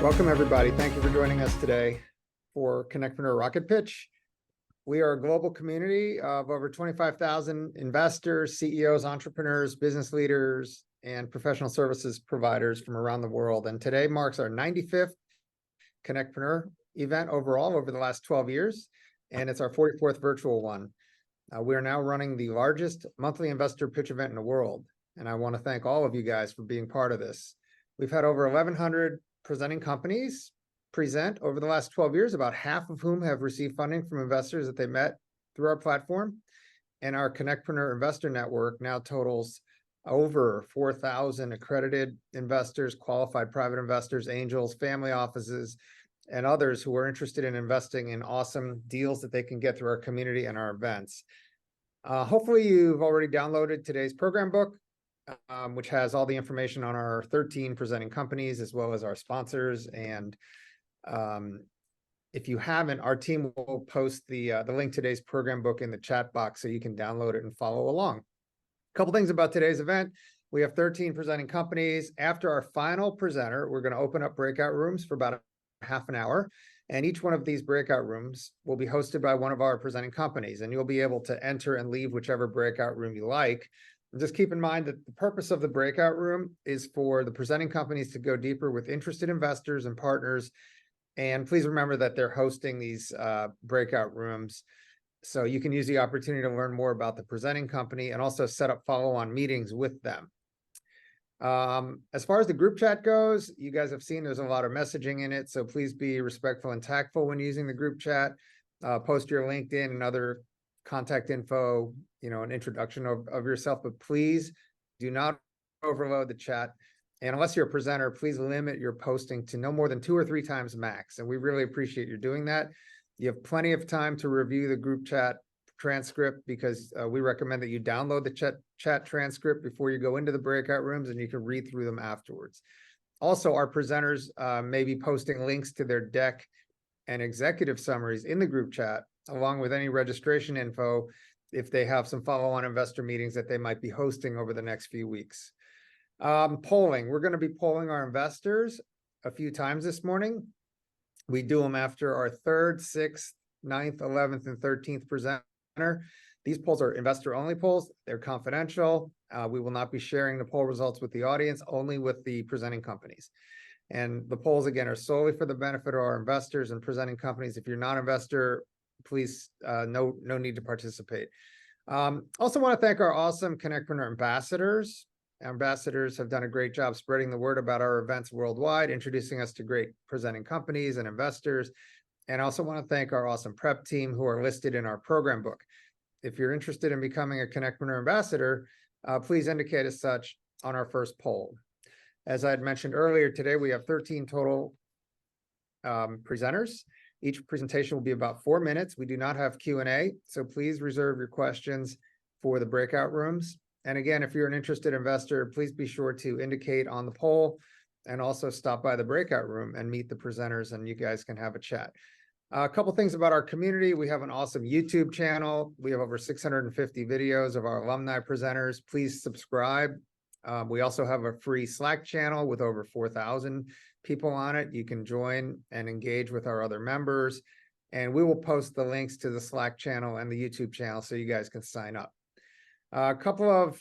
Welcome, everybody. Thank you for joining us today for CONNECTpreneur Rocket Pitch. We are a global community of over 25,000 investors, CEOs, entrepreneurs, business leaders, and professional services providers from around the world. And today marks our 95th CONNECTpreneur event overall over the last 12 years, and it's our 44th virtual one. We are now running the largest monthly investor pitch event in the world, and I want to thank all of you guys for being part of this. We've had over 1,100 presenting companies present over the last 12 years, about half of whom have received funding from investors that they met through our platform. And our CONNECTpreneur Investor Network now totals over 4,000 accredited investors, qualified private investors, angels, family offices, and others who are interested in investing in awesome deals that they can get through our community and our events. Hopefully you've already downloaded today's program book, which has all the information on our 13 presenting companies, as well as our sponsors. And if you haven't, our team will post the link to today's program book in the chat box so you can download it and follow along. A couple things about today's event. We have 13 presenting companies. After our final presenter, we're going to open up breakout rooms for about half an hour. And each one of these breakout rooms will be hosted by one of our presenting companies. And you'll be able to enter and leave whichever breakout room you like. And just keep in mind that the purpose of the breakout room is for the presenting companies to go deeper with interested investors and partners. And please remember that they're hosting these breakout rooms, so you can use the opportunity to learn more about the presenting company and also set up follow-on meetings with them. As far as the group chat goes, you guys have seen there's a lot of messaging in it, so please be respectful and tactful when using the group chat. Post your LinkedIn and other contact info, an introduction of yourself, but please do not overload the chat. And unless you're a presenter, please limit your posting to no more than 2 or 3 times max. And we really appreciate you doing that. You have plenty of time to review the group chat transcript, because we recommend that you download the chat transcript before you go into the breakout rooms, and you can read through them afterwards. Also, our presenters may be posting links to their deck and executive summaries in the group chat, along with any registration info if they have some follow-on investor meetings that they might be hosting over the next few weeks. Polling. We're going to be polling our investors a few times this morning. We do them after our 3rd, 6th, 9th, 11th, and 13th presenter. These polls are investor-only polls. They're confidential. We will not be sharing the poll results with the audience, only with the presenting companies. And the polls, again, are solely for the benefit of our investors and presenting companies. If you're not an investor, please, no need to participate. Also want to thank our awesome CONNECTpreneur ambassadors. Ambassadors have done a great job spreading the word about our events worldwide, introducing us to great presenting companies and investors. And I also want to thank our awesome prep team who are listed in our program book. If you're interested in becoming a CONNECTpreneur ambassador, please indicate as such on our first poll. As I had mentioned earlier, today we have 13 total presenters. Each presentation will be about 4 minutes. We do not have Q&A, so please reserve your questions for the breakout rooms. And again, if you're an interested investor, please be sure to indicate on the poll and also stop by the breakout room and meet the presenters, and you guys can have a chat. A couple things about our community. We have an awesome YouTube channel. We have over 650 videos of our alumni presenters. Please subscribe. We also have a free Slack channel with over 4,000 people on it. You can join and engage with our other members. And we will post the links to the Slack channel and the YouTube channel so you guys can sign up. A couple of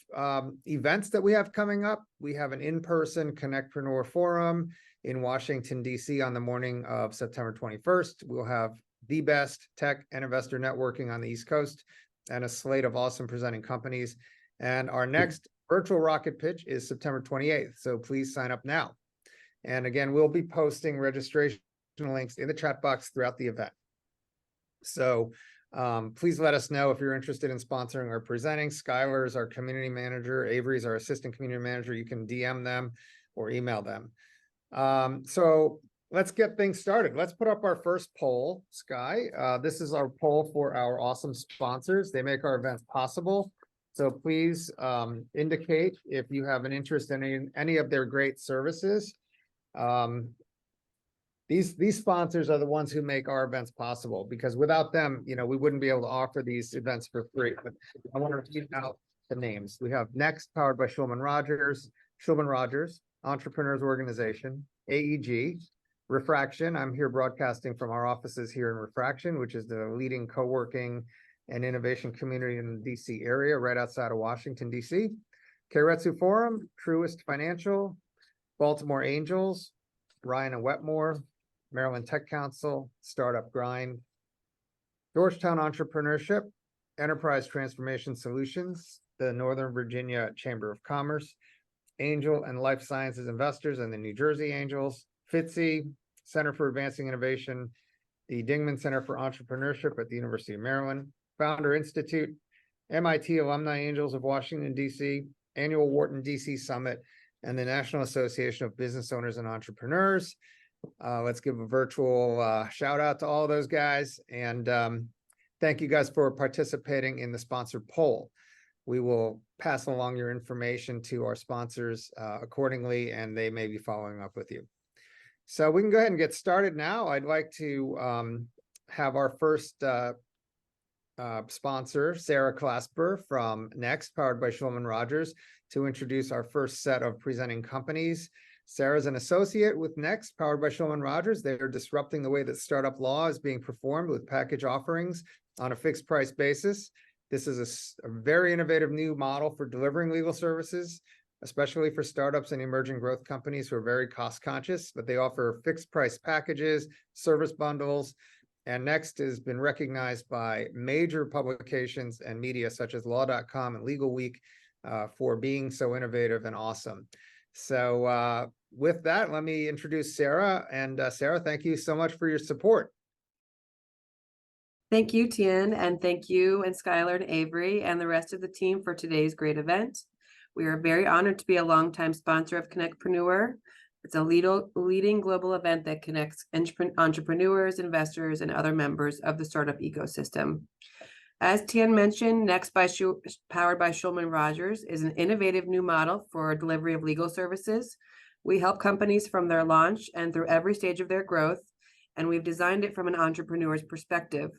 events that we have coming up. We have an in-person CONNECTpreneur Forum in Washington, D.C. on the morning of September 21st. We'll have the best tech and investor networking on the East Coast and a slate of awesome presenting companies. And our next virtual rocket pitch is September 28th. So please sign up now. And again, we'll be posting registration links in the chat box throughout the event. So please let us know if you're interested in sponsoring or presenting. Skylar is our community manager. Avery is our assistant community manager. You can DM them or email them. So let's get things started. Let's put up our first poll, Sky. This is our poll for our awesome sponsors. They make our events possible. So please indicate if you have an interest in any of their great services. These sponsors are the ones who make our events possible, because without them, we wouldn't be able to offer these events for free. But I want to read out the names. We have Next, powered by Shulman Rogers, Entrepreneurs Organization, AEG, Refraction. I'm here broadcasting from our offices here in Refraction, which is the leading co-working and innovation community in the DC area, right outside of Washington, DC. Keiretsu Forum, Truist Financial, Baltimore Angels, Ryan and Wetmore, Maryland Tech Council, Startup Grind, Georgetown Entrepreneurship, Enterprise Transformation Solutions, the Northern Virginia Chamber of Commerce, Angel and Life Sciences Investors and the New Jersey Angels, FITCI, Center for Advancing Innovation, the Dingman Center for Entrepreneurship at the University of Maryland, Founder Institute, MIT Alumni Angels of Washington, D.C., Annual Wharton DC Summit, and the National Association of Business Owners and Entrepreneurs. Let's give a virtual shout out to all those guys. And thank you guys for participating in the sponsored poll. We will pass along your information to our sponsors accordingly, and they may be following up with you. So we can go ahead and get started now. I'd like to have our first sponsor, Sarah Clasper from Next, powered by Schulman Rogers, to introduce our first set of presenting companies. Sarah's an associate with Next, powered by Schulman Rogers. They are disrupting the way that startup law is being performed with package offerings on a fixed price basis. This is a very innovative new model for delivering legal services, especially for startups and emerging growth companies who are very cost conscious, but they offer fixed price packages, service bundles, and Next has been recognized by major publications and media such as Law.com and Legal Week for being so innovative and awesome. So with that, let me introduce Sarah. And Sarah, thank you so much for your support. Thank you, Tien, and thank you and Skylar and Avery and the rest of the team for today's great event. We are very honored to be a longtime sponsor of CONNECTpreneur. It's a leading global event that connects entrepreneurs, investors, and other members of the startup ecosystem. As Tien mentioned, Next powered by Schulman Rogers is an innovative new model for delivery of legal services. We help companies from their launch and through every stage of their growth, and we've designed it from an entrepreneur's perspective.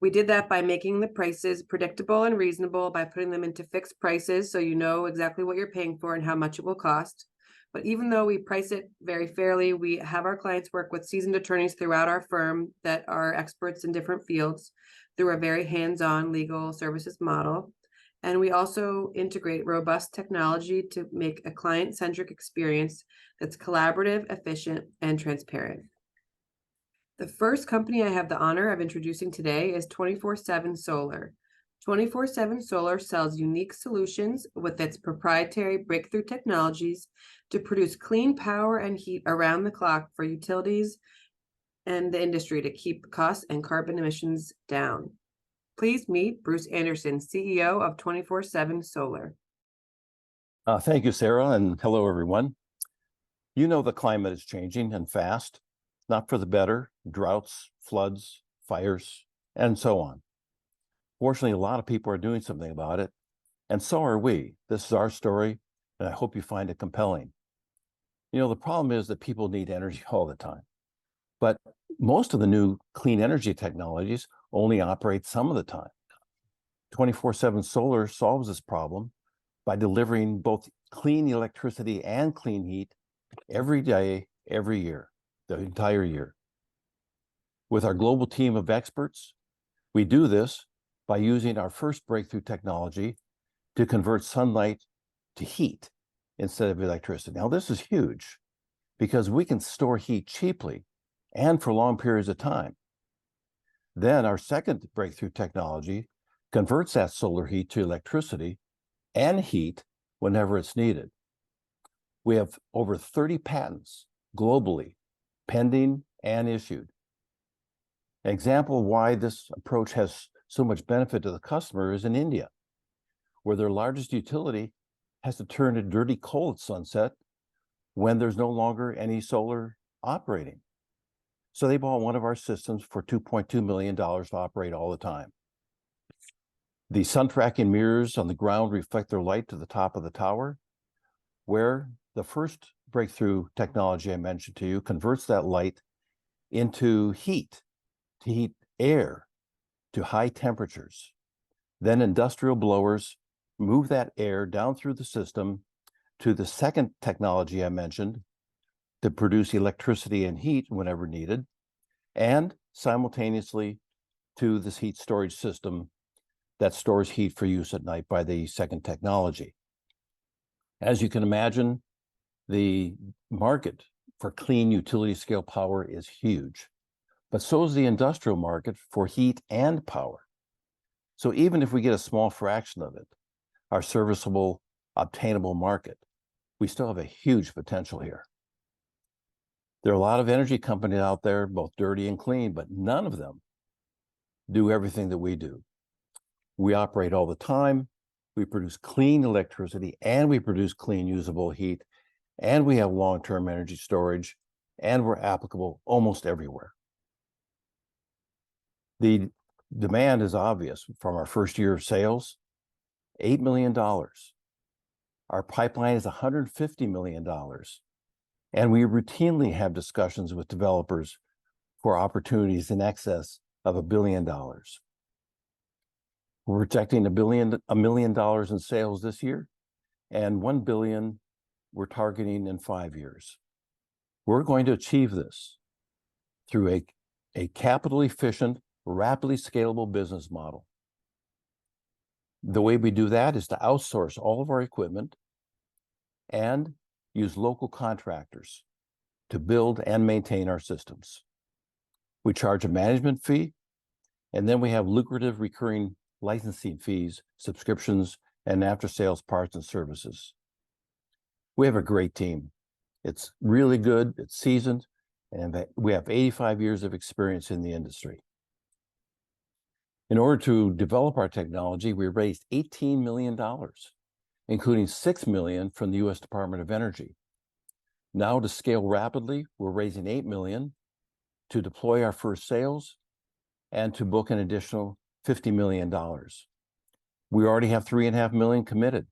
We did that by making the prices predictable and reasonable by putting them into fixed prices so you know exactly what you're paying for and how much it will cost. But even though we price it very fairly, we have our clients work with seasoned attorneys throughout our firm that are experts in different fields through a very hands-on legal services model. And we also integrate robust technology to make a client-centric experience that's collaborative, efficient, and transparent. The first company I have the honor of introducing today is 24/7 Solar. 24/7 Solar sells unique solutions with its proprietary breakthrough technologies to produce clean power and heat around the clock for utilities and the industry to keep costs and carbon emissions down. Please meet Bruce Anderson, CEO of 24/7 Solar. Thank you, Sarah, and hello, everyone. You know the climate is changing and fast, not for the better, droughts, floods, fires, and so on. Fortunately, a lot of people are doing something about it, and so are we. This is our story, and I hope you find it compelling. You know, the problem is that people need energy all the time, but most of the new clean energy technologies only operate some of the time. 24/7 Solar solves this problem by delivering both clean electricity and clean heat every day, every year, the entire year. With our global team of experts, we do this by using our first breakthrough technology to convert sunlight to heat instead of electricity. Now, this is huge because we can store heat cheaply and for long periods of time. Then our second breakthrough technology converts that solar heat to electricity and heat whenever it's needed. We have over 30 patents globally, pending and issued. An example of why this approach has so much benefit to the customer is in India, where their largest utility has to turn to dirty coal at sunset when there's no longer any solar operating. So they bought one of our systems for $2.2 million to operate all the time. The sun tracking mirrors on the ground reflect their light to the top of the tower, where the first breakthrough technology I mentioned to you converts that light into heat, to heat air to high temperatures. Then industrial blowers move that air down through the system to the second technology I mentioned, to produce electricity and heat whenever needed, and simultaneously to this heat storage system that stores heat for use at night by the second technology. As you can imagine, the market for clean utility scale power is huge, but so is the industrial market for heat and power. So even if we get a small fraction of it, our serviceable, obtainable market, we still have a huge potential here. There are a lot of energy companies out there, both dirty and clean, but none of them do everything that we do. We operate all the time, we produce clean electricity, and we produce clean usable heat, and we have long-term energy storage, and we're applicable almost everywhere. The demand is obvious from our first year of sales, $8 million. Our pipeline is $150 million. And we routinely have discussions with developers for opportunities in excess of $1 billion. We're projecting $1 million in sales this year, and $1 billion we're targeting in 5 years. We're going to achieve this through a capital efficient, rapidly scalable business model. The way we do that is to outsource all of our equipment and use local contractors to build and maintain our systems. We charge a management fee, and then we have lucrative recurring licensing fees, subscriptions, and after-sales parts and services. We have a great team. It's really good, it's seasoned, and we have 85 years of experience in the industry. In order to develop our technology, we raised $18 million, including $6 million from the U.S. Department of Energy. Now, to scale rapidly, we're raising $8 million to deploy our first sales and to book an additional $50 million. We already have $3.5 million committed.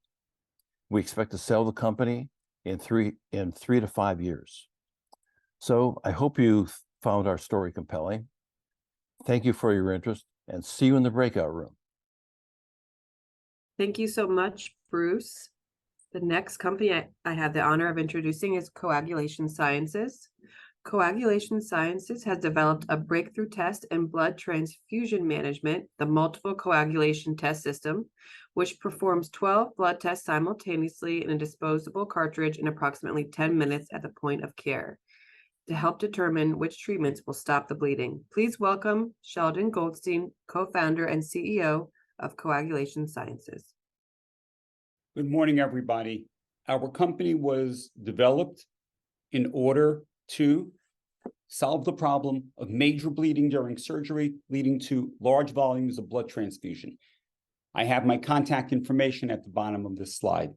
We expect to sell the company in 3 to 5 years. So I hope you found our story compelling. Thank you for your interest, and see you in the breakout room. Thank you so much, Bruce. The next company I have the honor of introducing is Coagulation Sciences. Coagulation Sciences has developed a breakthrough test in blood transfusion management, the multiple coagulation test system, which performs 12 blood tests simultaneously in a disposable cartridge in approximately 10 minutes at the point of care to help determine which treatments will stop the bleeding. Please welcome Sheldon Goldstein, co-founder and CEO of Coagulation Sciences. Good morning, everybody. Our company was developed in order to solve the problem of major bleeding during surgery, leading to large volumes of blood transfusion. I have my contact information at the bottom of this slide.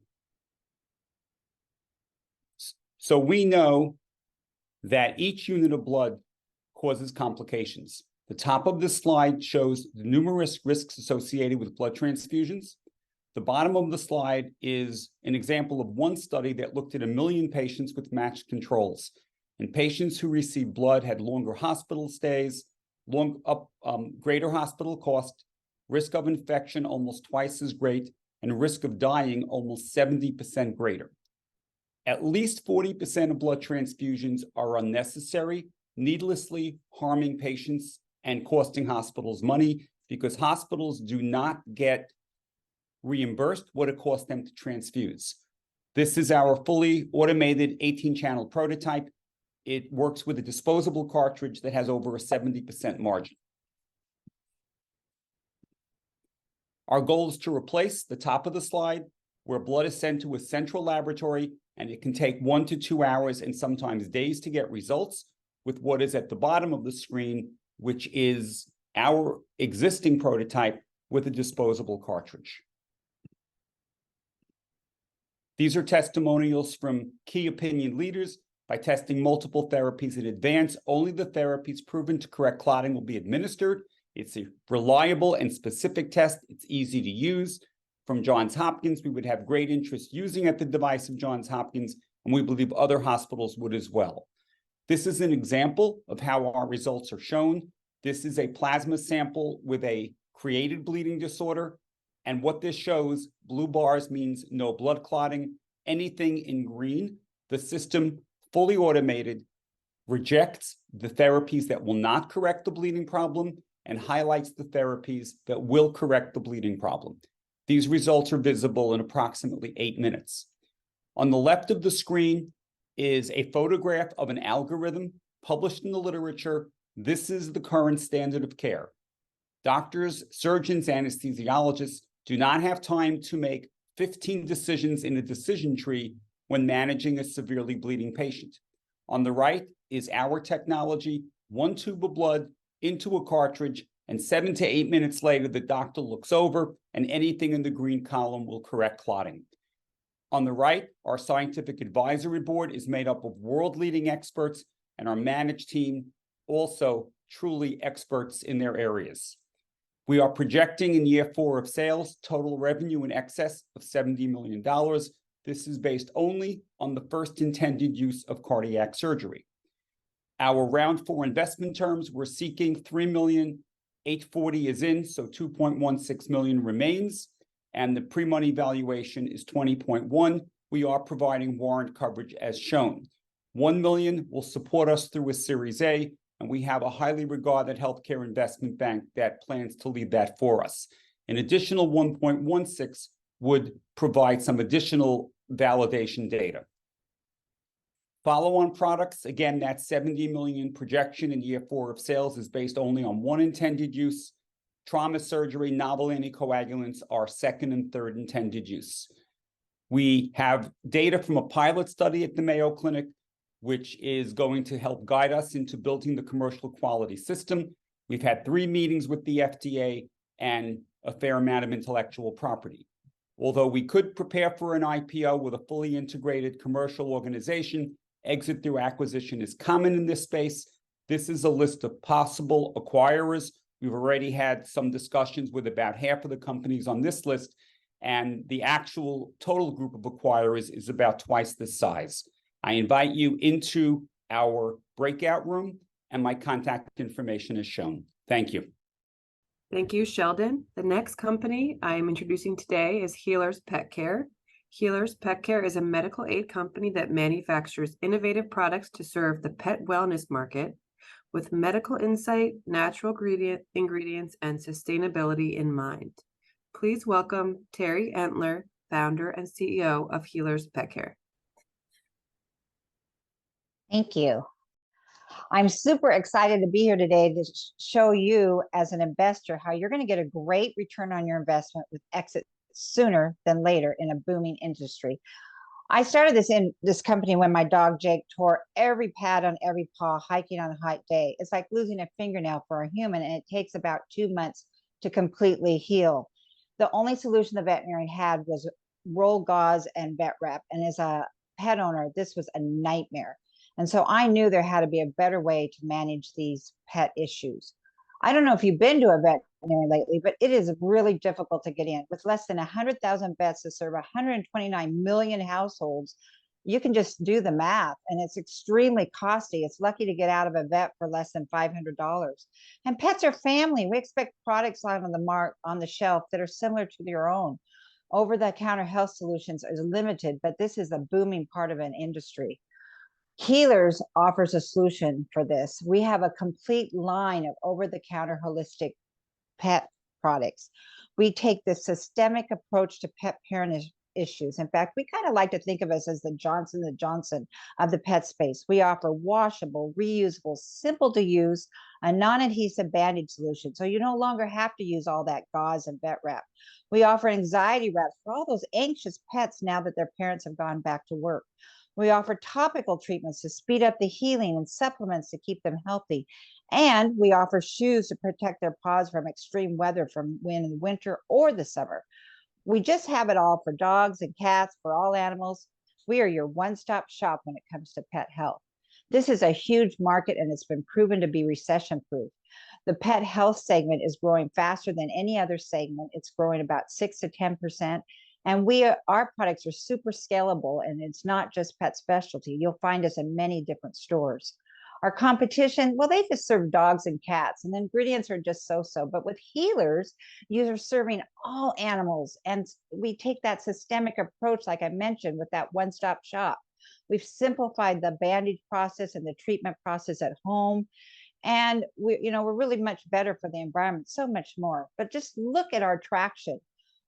So we know that each unit of blood causes complications. The top of this slide shows the numerous risks associated with blood transfusions. The bottom of the slide is an example of one study that looked at 1 million patients with matched controls. And patients who received blood had longer hospital stays, greater hospital cost, risk of infection almost twice as great, and risk of dying almost 70% greater. At least 40% of blood transfusions are unnecessary, needlessly harming patients and costing hospitals money because hospitals do not get reimbursed what it costs them to transfuse. This is our fully automated 18-channel prototype. It works with a disposable cartridge that has over a 70% margin. Our goal is to replace the top of the slide where blood is sent to a central laboratory and it can take 1 to 2 hours and sometimes days to get results, with what is at the bottom of the screen, which is our existing prototype with a disposable cartridge. These are testimonials from key opinion leaders. By testing multiple therapies in advance, only the therapies proven to correct clotting will be administered. It's a reliable and specific test. It's easy to use. From Johns Hopkins, we would have great interest using at the device of Johns Hopkins, and we believe other hospitals would as well. This is an example of how our results are shown. This is a plasma sample with a created bleeding disorder. And what this shows, blue bars means no blood clotting. Anything in green, the system fully automated, rejects the therapies that will not correct the bleeding problem, and highlights the therapies that will correct the bleeding problem. These results are visible in approximately 8 minutes. On the left of the screen is a photograph of an algorithm published in the literature. This is the current standard of care. Doctors, surgeons, anesthesiologists do not have time to make 15 decisions in a decision tree when managing a severely bleeding patient. On the right is our technology, 1 tube of blood into a cartridge, and 7 to 8 minutes later, the doctor looks over and anything in the green column will correct clotting. On the right, our scientific advisory board is made up of world-leading experts, and our managed team also truly experts in their areas. We are projecting in year 4 of sales, total revenue in excess of $70 million. This is based only on the first intended use of cardiac surgery. Our round 4 investment terms, we're seeking $3,840,000 is in, so $2.16 million remains, and the pre-money valuation is 20.1. We are providing warrant coverage as shown. $1 million will support us through a Series A, and we have a highly regarded healthcare investment bank that plans to lead that for us. An additional 1.16 would provide some additional validation data. Follow-on products, again, that $70 million projection in year 4 of sales is based only on 1 intended use. Trauma surgery, novel anticoagulants are 2nd and 3rd intended use. We have data from a pilot study at the Mayo Clinic, which is going to help guide us into building the commercial quality system. We've had 3 meetings with the FDA and a fair amount of intellectual property. Although we could prepare for an IPO with a fully integrated commercial organization, exit through acquisition is common in this space. This is a list of possible acquirers. We've already had some discussions with about half of the companies on this list, and the actual total group of acquirers is about twice this size. I invite you into our breakout room, and my contact information is shown. Thank you. Thank you, Sheldon. The next company I am introducing today is Healers Pet Care. Healers Pet Care is a medical aid company that manufactures innovative products to serve the pet wellness market with medical insight, natural ingredients, and sustainability in mind. Please welcome Terry Entler, founder and CEO of Healers Pet Care. Thank you. I'm super excited to be here today to show you as an investor how you're going to get a great return on your investment with exit sooner than later in a booming industry. I started this company when my dog Jake tore every pad on every paw hiking on a hot day. It's like losing a fingernail for a human, and it takes about 2 months to completely heal. The only solution the veterinarian had was roll gauze and vet wrap, and as a pet owner, this was a nightmare. And so I knew there had to be a better way to manage these pet issues. I don't know if you've been to a veterinarian lately, but it is really difficult to get in. With less than 100,000 vets to serve 129 million households, you can just do the math, and it's extremely costly. It's lucky to get out of a vet for less than $500. And pets are family. We expect products on the shelf that are similar to your own. Over-the-counter health solutions is limited, but this is a booming part of an industry. Healers offers a solution for this. We have a complete line of over-the-counter holistic pet products. We take the systemic approach to pet parent issues. In fact, we kind of like to think of us as the Johnson & Johnson of the pet space. We offer washable, reusable, simple to use, a non-adhesive bandage solution. So you no longer have to use all that gauze and vet wrap. We offer anxiety wraps for all those anxious pets now that their parents have gone back to work. We offer topical treatments to speed up the healing and supplements to keep them healthy. And we offer shoes to protect their paws from extreme weather from in the winter or the summer. We just have it all for dogs and cats, for all animals. We are your one-stop shop when it comes to pet health. This is a huge market, and it's been proven to be recession-proof. The pet health segment is growing faster than any other segment. It's growing about 6 to 10%. And our products are super scalable, and it's not just pet specialty. You'll find us in many different stores. Our competition, well, they just serve dogs and cats, and the ingredients are just so-so. But with Healers, you're serving all animals, and we take that systemic approach, like I mentioned, with that one-stop shop. We've simplified the bandage process and the treatment process at home. And we're really much better for the environment, so much more. But just look at our traction.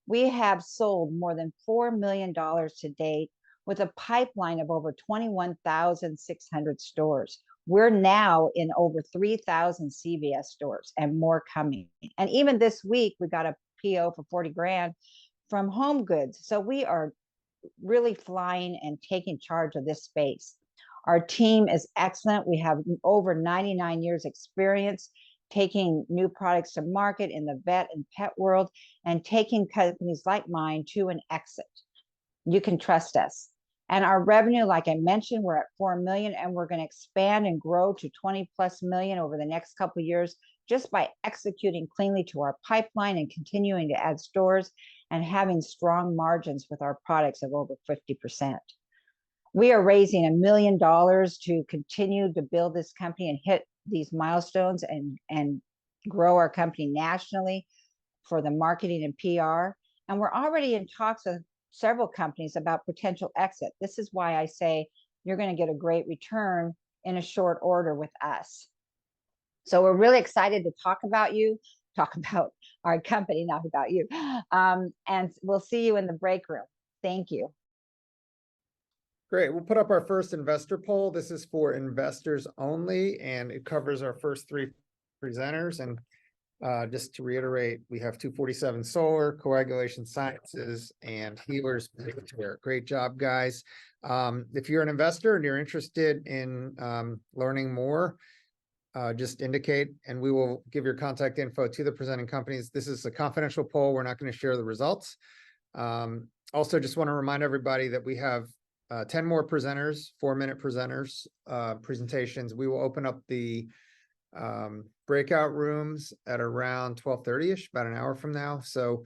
We have sold more than $4 million to date with a pipeline of over 21,600 stores. We're now in over 3,000 CVS stores and more coming. And even this week, we got a PO for 40 grand from Home Goods. So we are really flying and taking charge of this space. Our team is excellent. We have over 99 years experience taking new products to market in the vet and pet world and taking companies like mine to an exit. You can trust us. And our revenue, like I mentioned, we're at 4 million, and we're going to expand and grow to 20+ million over the next couple of years just by executing cleanly to our pipeline and continuing to add stores and having strong margins with our products of over 50%. We are raising $1 million to continue to build this company and hit these milestones and grow our company nationally for the marketing and PR. And we're already in talks with several companies about potential exit. This is why I say you're going to get a great return in a short order with us. So we're really excited to talk about our company, not about you. And we'll see you in the break room. Thank you. Great. We'll put up our first investor poll. This is for investors only, and it covers our first 3 presenters. And just to reiterate, we have 247 Solar, Coagulation Sciences, and Healers. Great job, guys. If you're an investor and you're interested in learning more, just indicate, and we will give your contact info to the presenting companies. This is a confidential poll. We're not going to share the results. Also, just want to remind everybody that we have 10 more presenters, 4-minute presenters, presentations. We will open up the breakout rooms at around 12:30ish, about an hour from now. So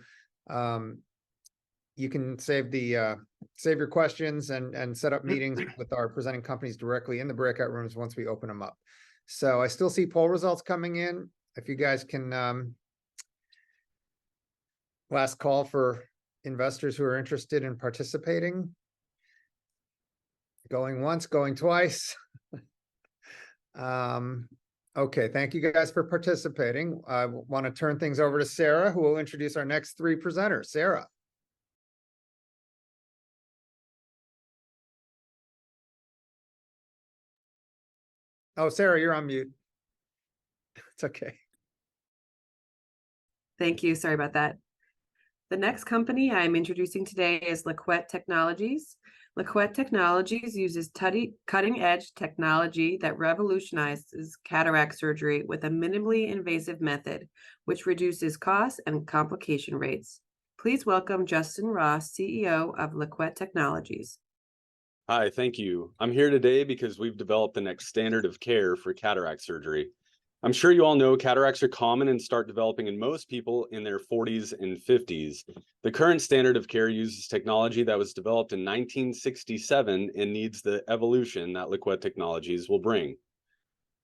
you can save your questions and set up meetings with our presenting companies directly in the breakout rooms once we open them up. So I still see poll results coming in. If you guys can, last call for investors who are interested in participating. Going once, going twice. Okay, thank you guys for participating. I want to turn things over to Sarah, who will introduce our next 3 presenters. Sarah. Oh, Sarah, you're on mute. It's okay. Thank you. Sorry about that. The next company I'm introducing today is Liquette Technologies. Liquette Technologies uses cutting-edge technology that revolutionizes cataract surgery with a minimally invasive method, which reduces costs and complication rates. Please welcome Justin Ross, CEO of Liquette Technologies. Hi, thank you. I'm here today because we've developed the next standard of care for cataract surgery. I'm sure you all know cataracts are common and start developing in most people in their 40s and 50s. The current standard of care uses technology that was developed in 1967 and needs the evolution that Liquette Technologies will bring.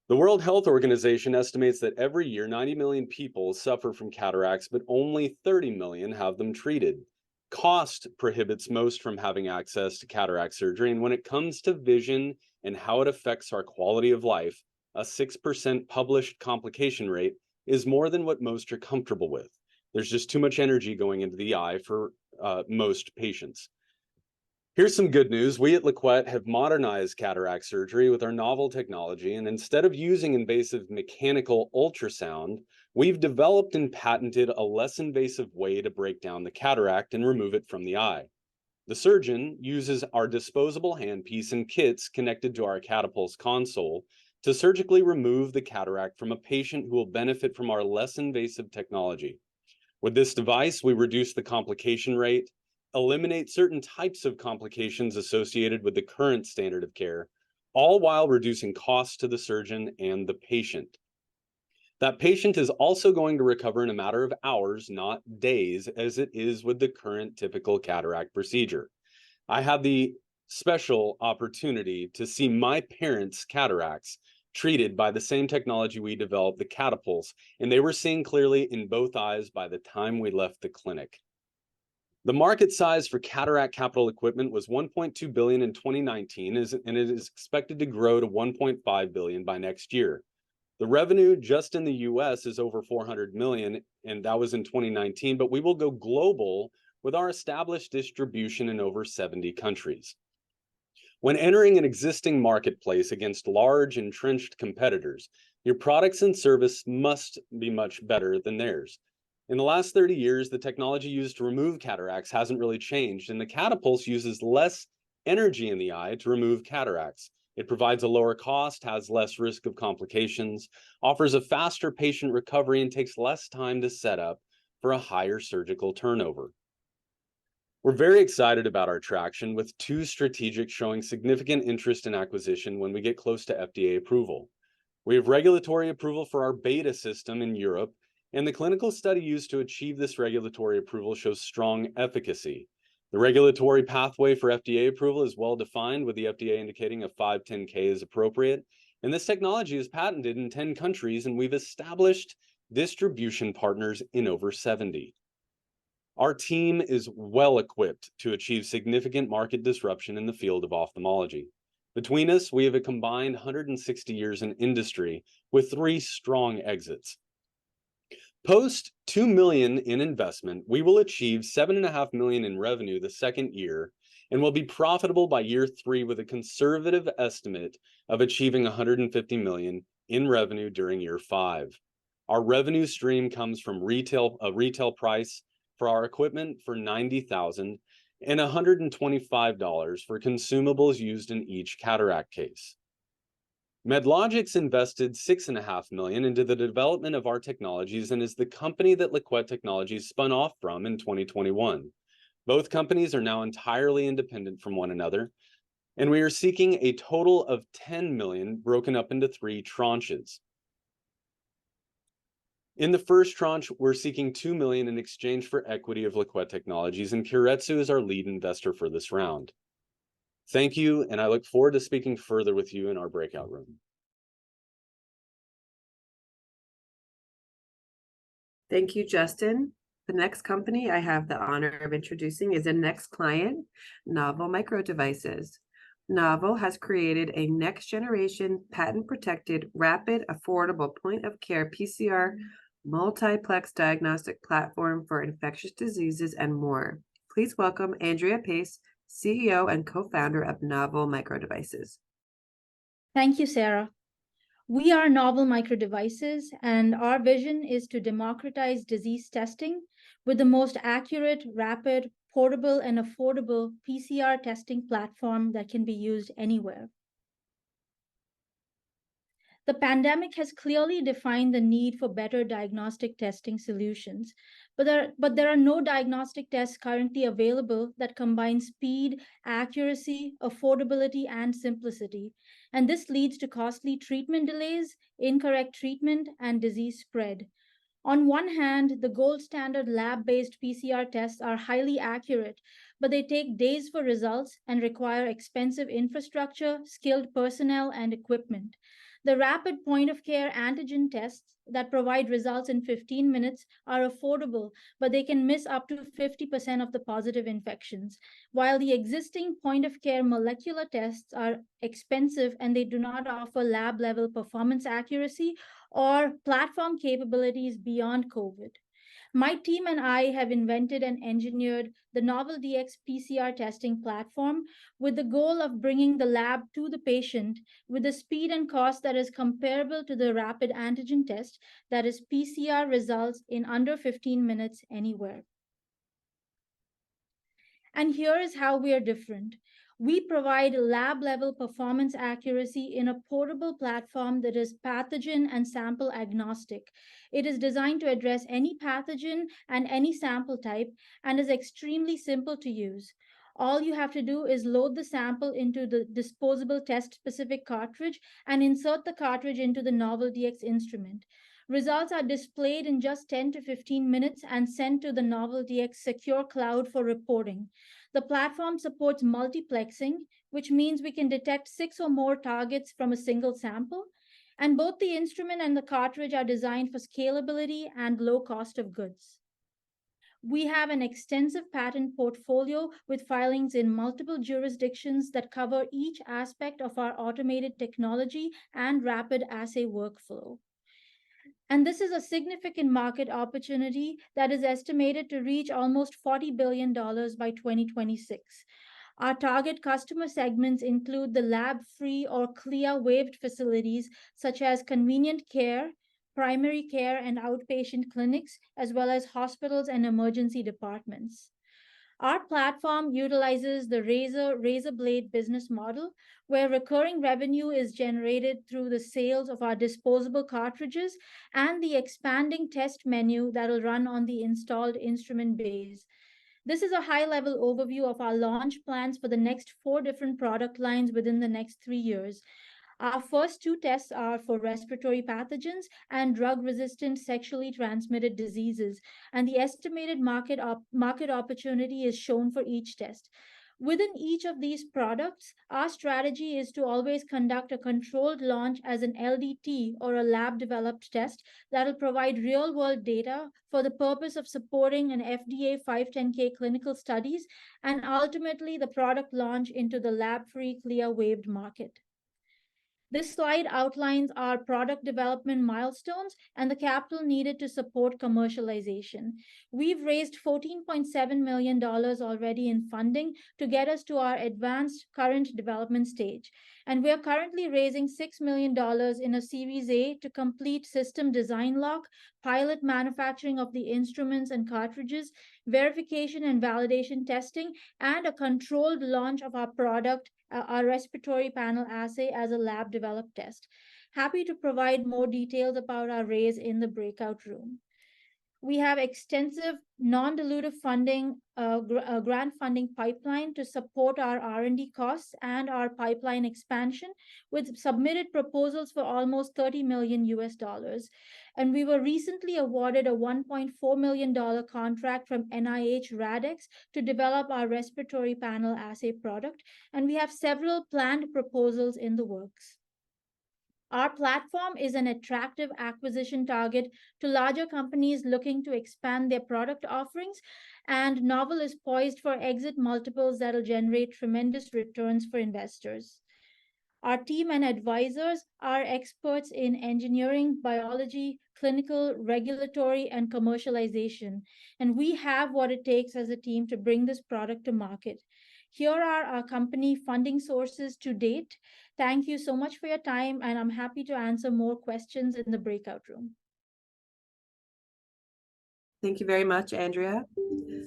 The World Health Organization estimates that every year 90 million people suffer from cataracts, but only 30 million have them treated. Cost prohibits most from having access to cataract surgery, and when it comes to vision and how it affects our quality of life, a 6% published complication rate is more than what most are comfortable with. There's just too much energy going into the eye for most patients. Here's some good news. We at Liquette have modernized cataract surgery with our novel technology, and instead of using invasive mechanical ultrasound, we've developed and patented a less invasive way to break down the cataract and remove it from the eye. The surgeon uses our disposable handpiece and kits connected to our Catapulse console to surgically remove the cataract from a patient who will benefit from our less invasive technology. With this device, we reduce the complication rate, eliminate certain types of complications associated with the current standard of care, all while reducing costs to the surgeon and the patient. That patient is also going to recover in a matter of hours, not days, as it is with the current typical cataract procedure. I had the special opportunity to see my parents' cataracts treated by the same technology we developed, the Catapulse, and they were seeing clearly in both eyes by the time we left the clinic. The market size for cataract capital equipment was 1.2 billion in 2019, and it is expected to grow to 1.5 billion by next year. The revenue just in the US is over 400 million, and that was in 2019, but we will go global with our established distribution in over 70 countries. When entering an existing marketplace against large entrenched competitors, your products and service must be much better than theirs. In the last 30 years, the technology used to remove cataracts hasn't really changed, and the catapults uses less energy in the eye to remove cataracts. It provides a lower cost, has less risk of complications, offers a faster patient recovery, and takes less time to set up for a higher surgical turnover. We're very excited about our traction, with 2 strategics showing significant interest in acquisition when we get close to FDA approval. We have regulatory approval for our beta system in Europe, and the clinical study used to achieve this regulatory approval shows strong efficacy. The regulatory pathway for FDA approval is well defined, with the FDA indicating a 510(k) is appropriate. And this technology is patented in 10 countries, and we've established distribution partners in over 70. Our team is well equipped to achieve significant market disruption in the field of ophthalmology. Between us, we have a combined 160 years in industry with 3 strong exits. Post $2 million in investment, we will achieve $7.5 million in revenue the second year and will be profitable by year 3 with a conservative estimate of achieving $150 million in revenue during year 5. Our revenue stream comes from a retail price for our equipment for $90,000 and $125 for consumables used in each cataract case. MedLogix invested $6.5 million into the development of our technologies and is the company that Liquette Technologies spun off from in 2021. Both companies are now entirely independent from one another, and we are seeking a total of $10 million broken up into 3 tranches. In the first tranche, we're seeking $2 million in exchange for equity of Liquette Technologies, and Keiretsu is our lead investor for this round. Thank you, and I look forward to speaking further with you in our breakout room. Thank you, Justin. The next company I have the honor of introducing is a next client, Novel Micro Devices. Novel has created a next-generation, patent-protected, rapid, affordable point-of-care PCR multiplex diagnostic platform for infectious diseases and more. Please welcome Andrea Pace, CEO and co-founder of Novel Micro Devices. Thank you, Sarah. We are Novel Micro Devices, and our vision is to democratize disease testing with the most accurate, rapid, portable, and affordable PCR testing platform that can be used anywhere. The pandemic has clearly defined the need for better diagnostic testing solutions, but there are no diagnostic tests currently available that combine speed, accuracy, affordability, and simplicity. And this leads to costly treatment delays, incorrect treatment, and disease spread. On one hand, the gold standard lab-based PCR tests are highly accurate, but they take days for results and require expensive infrastructure, skilled personnel, and equipment. The rapid point-of-care antigen tests that provide results in 15 minutes are affordable, but they can miss up to 50% of the positive infections, while the existing point-of-care molecular tests are expensive and they do not offer lab-level performance accuracy or platform capabilities beyond COVID. My team and I have invented and engineered the Novel DX PCR testing platform with the goal of bringing the lab to the patient with a speed and cost that is comparable to the rapid antigen test, that is PCR results in under 15 minutes anywhere. And here is how we are different. We provide lab-level performance accuracy in a portable platform that is pathogen and sample agnostic. It is designed to address any pathogen and any sample type and is extremely simple to use. All you have to do is load the sample into the disposable test-specific cartridge and insert the cartridge into the Novel DX instrument. Results are displayed in just 10 to 15 minutes and sent to the Novel DX secure cloud for reporting. The platform supports multiplexing, which means we can detect 6 or more targets from a single sample. And both the instrument and the cartridge are designed for scalability and low cost of goods. We have an extensive patent portfolio with filings in multiple jurisdictions that cover each aspect of our automated technology and rapid assay workflow. And this is a significant market opportunity that is estimated to reach almost $40 billion by 2026. Our target customer segments include the lab-free or CLIA-waived facilities, such as convenient care, primary care, and outpatient clinics, as well as hospitals and emergency departments. Our platform utilizes the razor blade business model, where recurring revenue is generated through the sales of our disposable cartridges and the expanding test menu that will run on the installed instrument base. This is a high-level overview of our launch plans for the next 4 different product lines within the next 3 years. Our first 2 tests are for respiratory pathogens and drug-resistant sexually transmitted diseases, and the estimated market opportunity is shown for each test. Within each of these products, our strategy is to always conduct a controlled launch as an LDT or a lab-developed test that will provide real-world data for the purpose of supporting an FDA 510(k) clinical studies and ultimately the product launch into the lab-free CLIA-waived market. This slide outlines our product development milestones and the capital needed to support commercialization. We've raised $14.7 million already in funding to get us to our advanced current development stage. And we're currently raising $6 million in a Series A to complete system design lock, pilot manufacturing of the instruments and cartridges, verification and validation testing, and a controlled launch of our product, our respiratory panel assay, as a lab-developed test. Happy to provide more details about our raise in the breakout room. We have extensive non-dilutive funding, grant funding pipeline to support our R&D costs and our pipeline expansion, with submitted proposals for almost $30 million. And we were recently awarded a $1.4 million contract from NIH RADx to develop our respiratory panel assay product, and we have several planned proposals in the works. Our platform is an attractive acquisition target to larger companies looking to expand their product offerings, and Novel is poised for exit multiples that will generate tremendous returns for investors. Our team and advisors are experts in engineering, biology, clinical, regulatory, and commercialization, and we have what it takes as a team to bring this product to market. Here are our company funding sources to date. Thank you so much for your time, and I'm happy to answer more questions in the breakout room. Thank you very much, Andrea.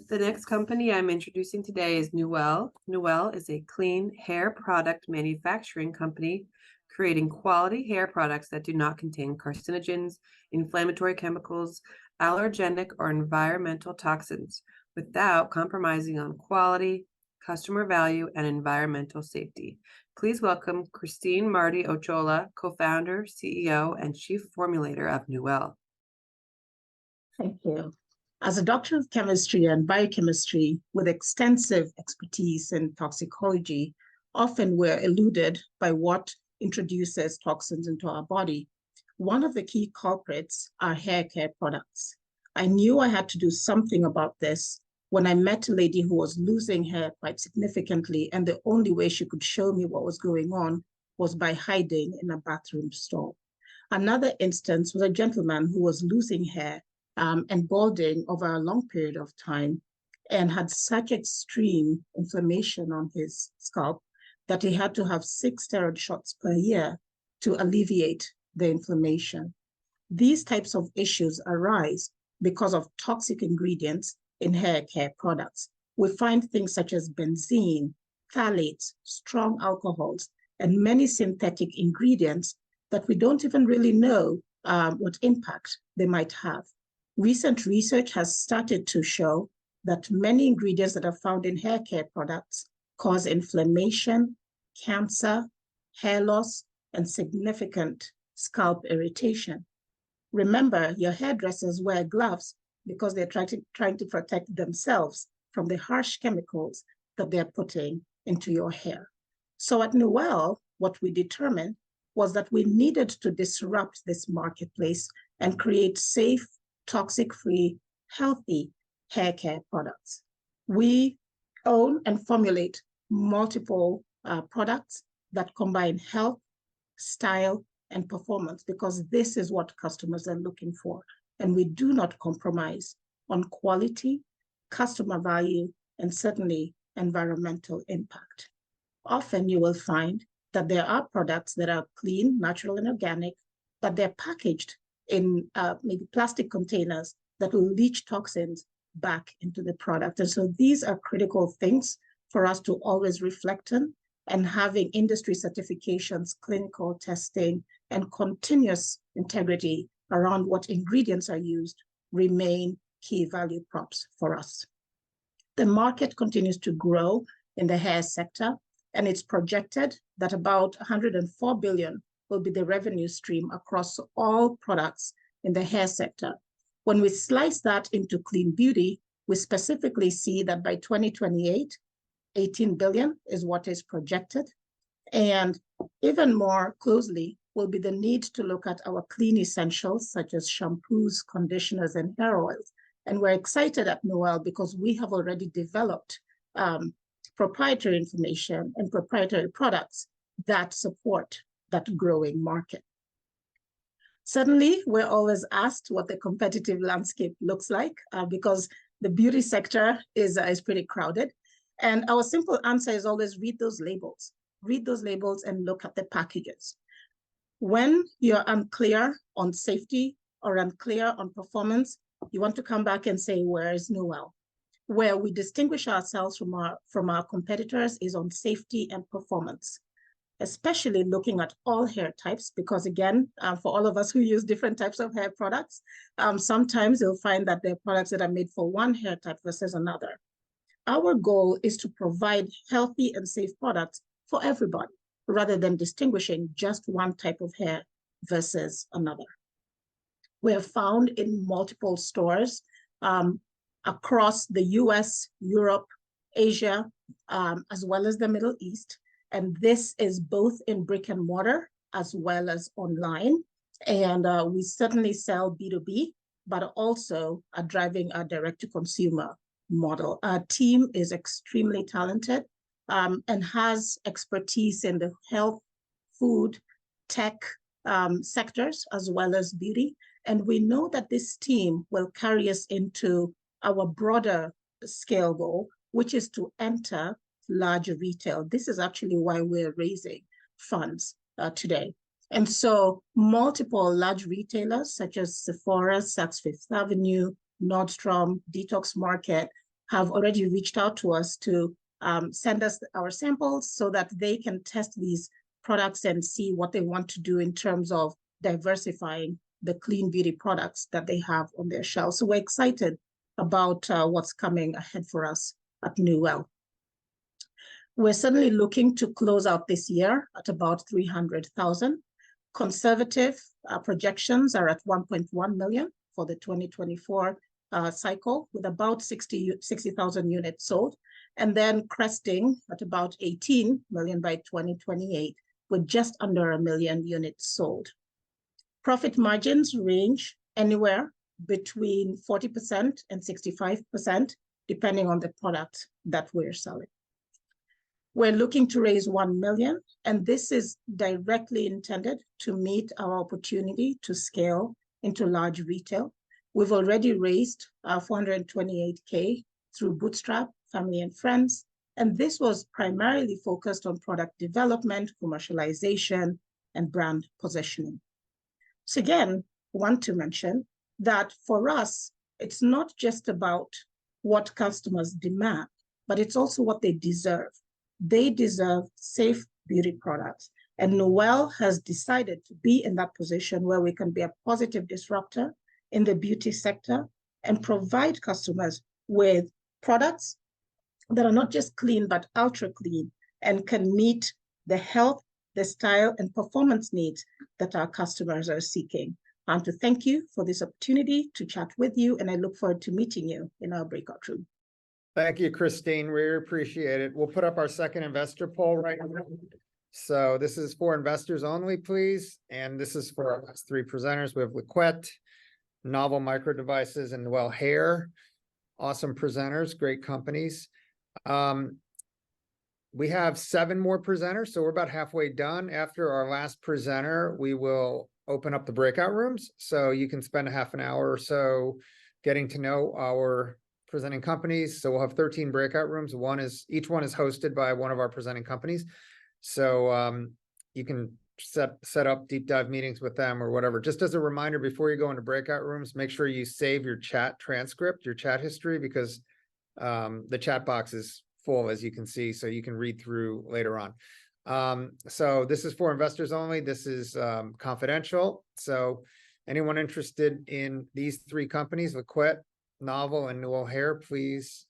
The next company I'm introducing today is Nuwell. Nuwell is a clean hair product manufacturing company creating quality hair products that do not contain carcinogens, inflammatory chemicals, allergenic, or environmental toxins without compromising on quality, customer value, and environmental safety. Please welcome Christine Marty Ochoa, co-founder, CEO, and chief formulator of Nuwell. Thank you. As a doctor of chemistry and biochemistry with extensive expertise in toxicology, often we're eluded by what introduces toxins into our body. One of the key culprits are hair care products. I knew I had to do something about this when I met a lady who was losing hair quite significantly, and the only way she could show me what was going on was by hiding in a bathroom stall. Another instance was a gentleman who was losing hair and balding over a long period of time and had such extreme inflammation on his scalp that he had to have 6 steroid shots per year to alleviate the inflammation. These types of issues arise because of toxic ingredients in hair care products. We find things such as benzene, phthalates, strong alcohols, and many synthetic ingredients that we don't even really know what impact they might have. Recent research has started to show that many ingredients that are found in hair care products cause inflammation, cancer, hair loss, and significant scalp irritation. Remember, your hairdressers wear gloves because they're trying to protect themselves from the harsh chemicals that they're putting into your hair. So at Nuwell, what we determined was that we needed to disrupt this marketplace and create safe, toxic-free, healthy hair care products. We own and formulate multiple products that combine health, style, and performance, because this is what customers are looking for. And we do not compromise on quality, customer value, and certainly environmental impact. Often you will find that there are products that are clean, natural, and organic, but they're packaged in maybe plastic containers that will leach toxins back into the product. And so these are critical things for us to always reflect on, and having industry certifications, clinical testing, and continuous integrity around what ingredients are used remain key value props for us. The market continues to grow in the hair sector, and it's projected that about 104 billion will be the revenue stream across all products in the hair sector. When we slice that into clean beauty, we specifically see that by 2028, 18 billion is what is projected. And even more closely will be the need to look at our clean essentials, such as shampoos, conditioners, and hair oils. And we're excited at Noel because we have already developed proprietary information and proprietary products that support that growing market. Certainly, we're always asked what the competitive landscape looks like because the beauty sector is pretty crowded. And our simple answer is always read those labels. Read those labels and look at the packages. When you're unclear on safety or unclear on performance, you want to come back and say, where is Noel? Where we distinguish ourselves from our competitors is on safety and performance, especially looking at all hair types, because again, for all of us who use different types of hair products, sometimes you'll find that there are products that are made for one hair type versus another. Our goal is to provide healthy and safe products for everybody, rather than distinguishing just one type of hair versus another. We are found in multiple stores across the US, Europe, Asia, as well as the Middle East. And this is both in brick and mortar as well as online. And we certainly sell B2B, but also are driving a direct-to-consumer model. Our team is extremely talented and has expertise in the health, food, tech sectors, as well as beauty. And we know that this team will carry us into our broader scale goal, which is to enter larger retail. This is actually why we're raising funds today. And so multiple large retailers such as Sephora, Saks Fifth Avenue, Nordstrom, Detox Market have already reached out to us to send us our samples so that they can test these products and see what they want to do in terms of diversifying the clean beauty products that they have on their shelves. So we're excited about what's coming ahead for us at Noel. We're certainly looking to close out this year at about 300,000. Conservative projections are at 1.1 million for the 2024 cycle, with about 60,000 units sold, and then cresting at about 18 million by 2028, with just under 1 million units sold. Profit margins range anywhere between 40% and 65%, depending on the product that we're selling. We're looking to raise 1 million, and this is directly intended to meet our opportunity to scale into large retail. We've already raised 428K through Bootstrap, family and friends, and this was primarily focused on product development, commercialization, and brand positioning. So again, want to mention that for us, it's not just about what customers demand, but it's also what they deserve. They deserve safe beauty products. And Noel has decided to be in that position where we can be a positive disruptor in the beauty sector and provide customers with products that are not just clean, but ultra clean and can meet the health, the style, and performance needs that our customers are seeking. I want to thank you for this opportunity to chat with you, and I look forward to meeting you in our breakout room. Thank you, Christine. We appreciate it. We'll put up our second investor poll right now. So this is for investors only, please. And this is for our last three presenters. We have Liquette, Novel Micro Devices, and Noel Hair. awesome presenters, great companies. We have 7 more presenters, so we're about halfway done. After our last presenter, we will open up the breakout rooms, so you can spend a half an hour or so getting to know our presenting companies. So we'll have 13 breakout rooms. Each one is hosted by one of our presenting companies. So you can set up deep dive meetings with them or whatever. Just as a reminder, before you go into breakout rooms, make sure you save your chat transcript, your chat history, because the chat box is full, as you can see, so you can read through later on. So this is for investors only. This is confidential. So anyone interested in these 3 companies, Liquette, Novel, and Newell Hair, please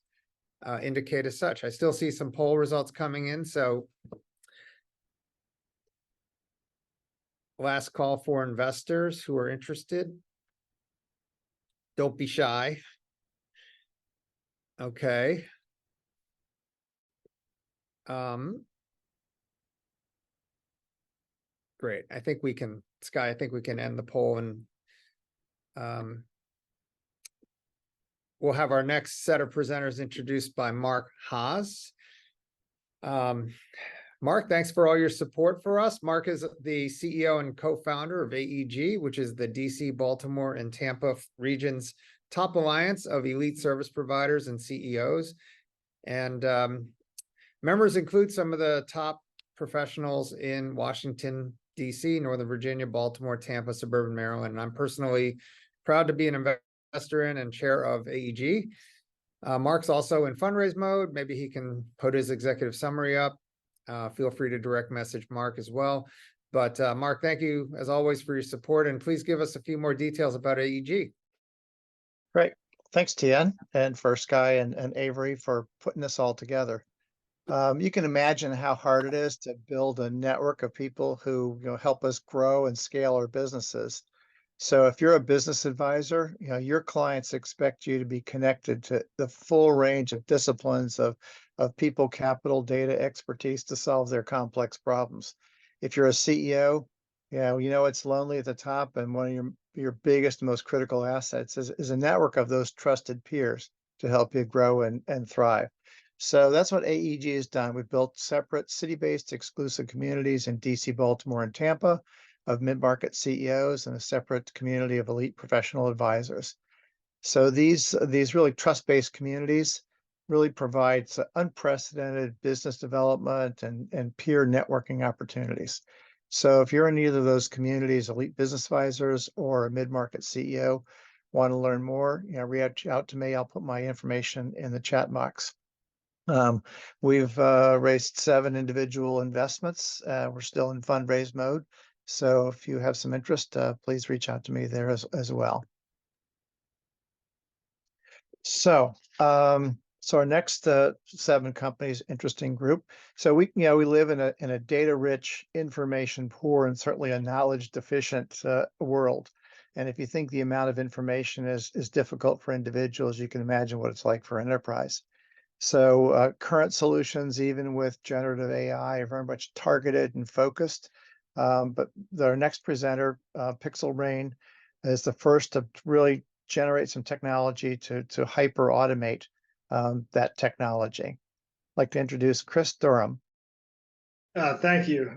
indicate as such. I still see some poll results coming in, so last call for investors who are interested. Don't be shy. Okay. Great. I think we can, Sky, I think we can end the poll, and we'll have our next set of presenters introduced by Mark Haas. Mark, thanks for all your support for us. Mark is the CEO and co-founder of AEG, which is the DC, Baltimore, and Tampa region's top alliance of elite service providers and CEOs. And members include some of the top professionals in Washington, DC, Northern Virginia, Baltimore, Tampa, suburban Maryland. And I'm personally proud to be an investor in and chair of AEG. Mark's also in fundraise mode. Maybe he can put his executive summary up. Feel free to direct message Mark as well. But Mark, thank you as always for your support, and please give us a few more details about AEG. Great. Thanks, Tian, and for Sky and Avery for putting this all together. You can imagine how hard it is to build a network of people who help us grow and scale our businesses. So if you're a business advisor, your clients expect you to be connected to the full range of disciplines of people, capital, data, expertise to solve their complex problems. If you're a CEO, it's lonely at the top, and one of your biggest, most critical assets is a network of those trusted peers to help you grow and thrive. So that's what AEG has done. We've built separate city-based exclusive communities in DC, Baltimore, and Tampa of mid-market CEOs, and a separate community of elite professional advisors. So these really trust-based communities really provides unprecedented business development and peer networking opportunities. So if you're in either of those communities, elite business advisors or a mid-market CEO, want to learn more, reach out to me. I'll put my information in the chat box. We've raised 7 individual investments. We're still in fundraise mode. So if you have some interest, please reach out to me there as well. So, our next 7 companies, interesting group. So we live in a data-rich, information-poor, and certainly a knowledge-deficient world. And if you think the amount of information is difficult for individuals, you can imagine what it's like for enterprise. So current solutions, even with generative AI, are very much targeted and focused. But our next presenter, Pixel Rain, is the first to really generate some technology to hyper automate that technology. I'd like to introduce Chris Durham. Thank you.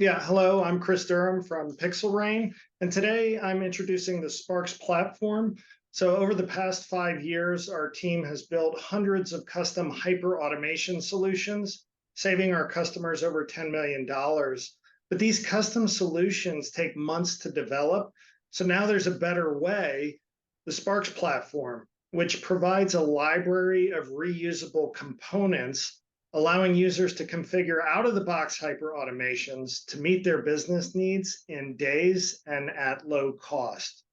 Hello, I'm Chris Durham from Pixel Rain, and today I'm introducing the Sparks platform. So over the past 5 years, our team has built hundreds of custom hyper automation solutions, saving our customers over $10 million. But these custom solutions take months to develop. So now there's a better way, the Sparks platform, which provides a library of reusable components, allowing users to configure out-of-the-box hyper automations to meet their business needs in days and at low cost.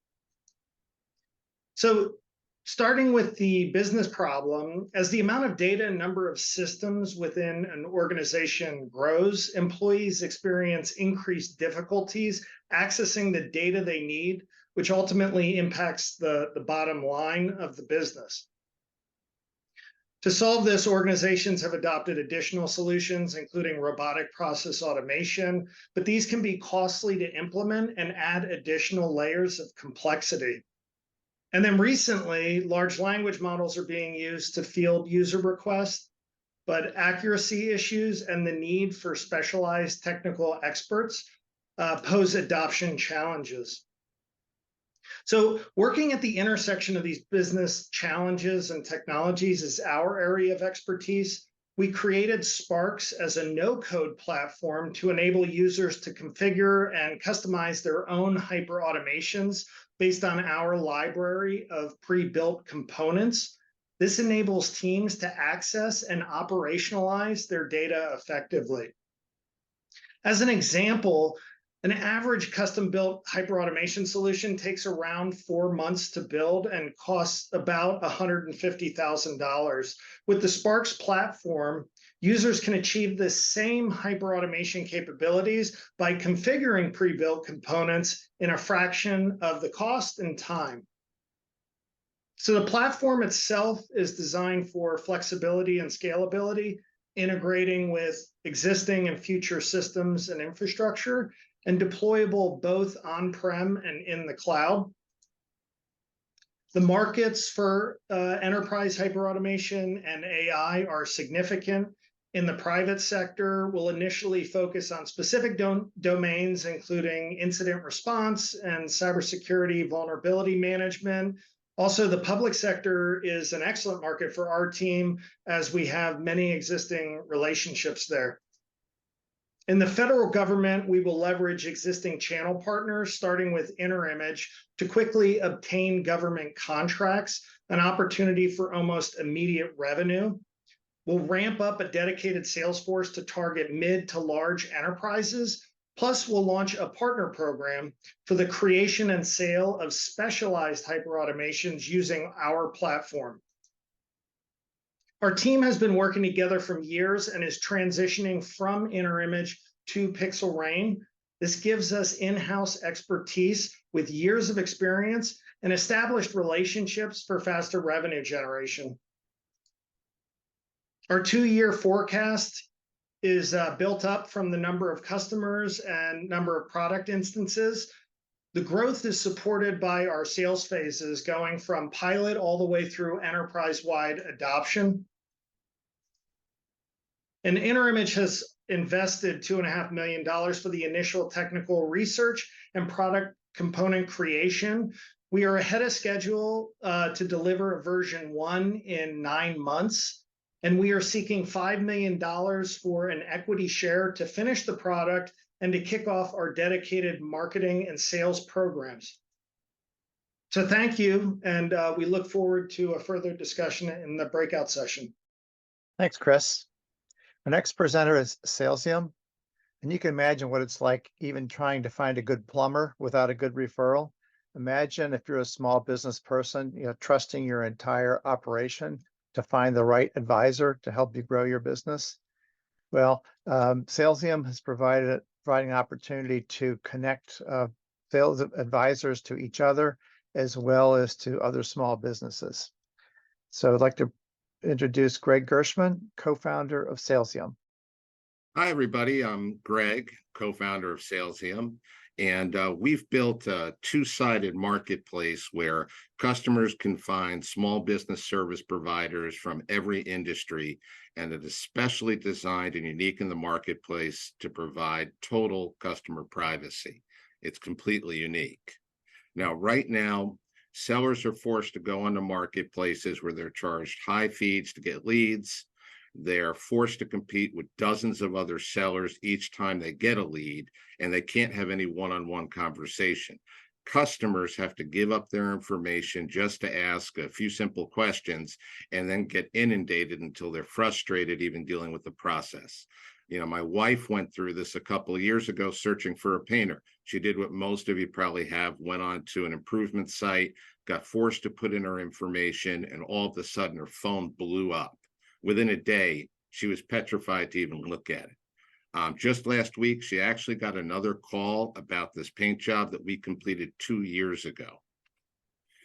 So starting with the business problem, as the amount of data and number of systems within an organization grows, employees experience increased difficulties accessing the data they need, which ultimately impacts the bottom line of the business. To solve this, organizations have adopted additional solutions, including robotic process automation, but these can be costly to implement and add additional layers of complexity. And then recently, large language models are being used to field user requests, but accuracy issues and the need for specialized technical experts pose adoption challenges. So working at the intersection of these business challenges and technologies is our area of expertise. We created Sparks as a no-code platform to enable users to configure and customize their own hyper automations based on our library of pre-built components. This enables teams to access and operationalize their data effectively. As an example, an average custom-built hyperautomation solution takes around 4 months to build and costs about $150,000. With the Sparks platform, users can achieve the same hyperautomation capabilities by configuring pre-built components in a fraction of the cost and time. So the platform itself is designed for flexibility and scalability, integrating with existing and future systems and infrastructure, and deployable both on-prem and in the cloud. The markets for enterprise hyperautomation and AI are significant. In the private sector, we'll initially focus on specific domains, including incident response and cybersecurity vulnerability management. Also, the public sector is an excellent market for our team, as we have many existing relationships there. In the federal government, we will leverage existing channel partners, starting with InterImage, to quickly obtain government contracts, an opportunity for almost immediate revenue. We'll ramp up a dedicated sales force to target mid to large enterprises. Plus, we'll launch a partner program for the creation and sale of specialized hyperautomations using our platform. Our team has been working together for years and is transitioning from InterImage to Pixel Rain. This gives us in-house expertise with years of experience and established relationships for faster revenue generation. Our 2-year forecast is built up from the number of customers and number of product instances. The growth is supported by our sales phases, going from pilot all the way through enterprise-wide adoption. And InterImage has invested $2.5 million for the initial technical research and product component creation. We are ahead of schedule to deliver version 1 in 9 months. And we are seeking $5 million for an equity share to finish the product and to kick off our dedicated marketing and sales programs. So thank you, and we look forward to a further discussion in the breakout session. Thanks, Chris. Our next presenter is Salesium, and you can imagine what it's like even trying to find a good plumber without a good referral. Imagine if you're a small business person, trusting your entire operation to find the right advisor to help you grow your business. Well, Salesium has providing an opportunity to connect sales advisors to each other, as well as to other small businesses. So I'd like to introduce Greg Gershman, co-founder of Salesium. Hi, everybody. I'm Greg, co-founder of Salesium, and we've built a two-sided marketplace where customers can find small business service providers from every industry, and it is specially designed and unique in the marketplace to provide total customer privacy. It's completely unique. Now, right now, sellers are forced to go onto marketplaces where they're charged high fees to get leads. They're forced to compete with dozens of other sellers each time they get a lead, and they can't have any one-on-one conversation. Customers have to give up their information just to ask a few simple questions and then get inundated until they're frustrated even dealing with the process. My wife went through this a couple of years ago searching for a painter. She did what most of you probably have, went on to an improvement site, got forced to put in her information, and all of a sudden her phone blew up. Within a day, she was petrified to even look at it. Just last week, she actually got another call about this paint job that we completed 2 years ago.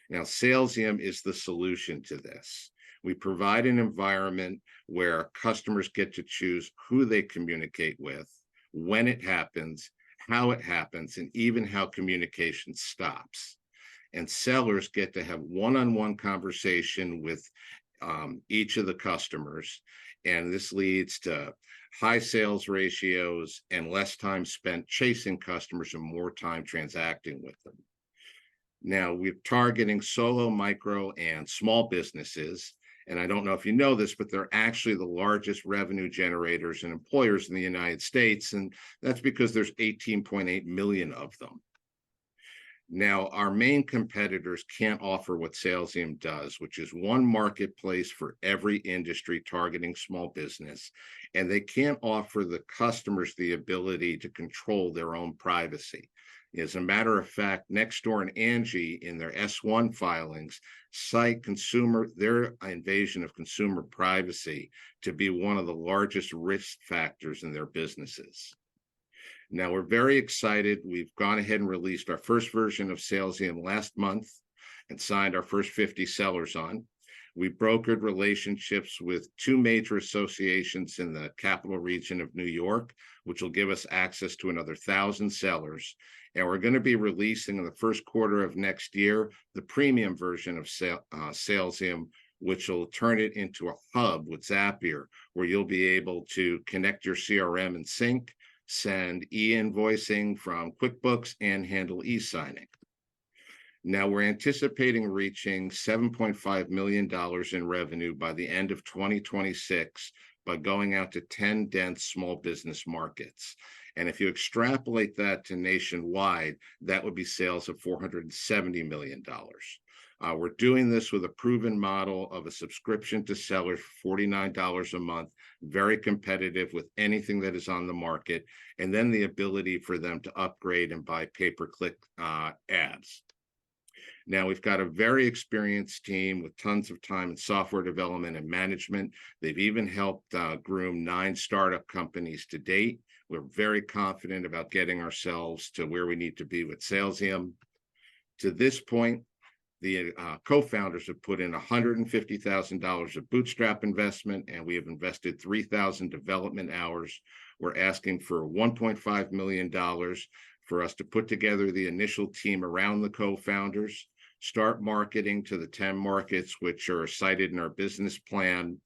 Now, Salesium is the solution to this. We provide an environment where customers get to choose who they communicate with, when it happens, how it happens, and even how communication stops. and sellers get to have one-on-one conversation with each of the customers. And this leads to high sales ratios and less time spent chasing customers and more time transacting with them. Now, we're targeting solo, micro, and small businesses. And I don't know if you know this, but they're actually the largest revenue generators and employers in the United States. And that's because there's 18.8 million of them. Now, our main competitors can't offer what Salesium does, which is one marketplace for every industry targeting small business. And they can't offer the customers the ability to control their own privacy. As a matter of fact, Nextdoor and Angie in their S1 filings cite their invasion of consumer privacy to be one of the largest risk factors in their businesses. Now, we're very excited. We've gone ahead and released our first version of Salesium last month and signed our first 50 sellers on. We brokered relationships with 2 major associations in the capital region of New York, which will give us access to another 1,000 sellers. And we're going to be releasing in the first quarter of next year the premium version of Salesium, which will turn it into a hub with Zapier, where you'll be able to connect your CRM and sync, send e-invoicing from QuickBooks, and handle e-signing. Now, we're anticipating reaching $7.5 million in revenue by the end of 2026 by going out to 10 dense small business markets. And if you extrapolate that to nationwide, that would be sales of $470 million. We're doing this with a proven model of a subscription to sellers for $49 a month, very competitive with anything that is on the market, and then the ability for them to upgrade and buy pay-per-click ads. Now, we've got a very experienced team with tons of time in software development and management. They've even helped groom 9 startup companies to date. We're very confident about getting ourselves to where we need to be with Salesium. To this point, the co-founders have put in $150,000 of bootstrap investment, and we have invested 3,000 development hours. We're asking for $1.5 million for us to put together the initial team around the co-founders, start marketing to the 10 markets which are cited in our business plan,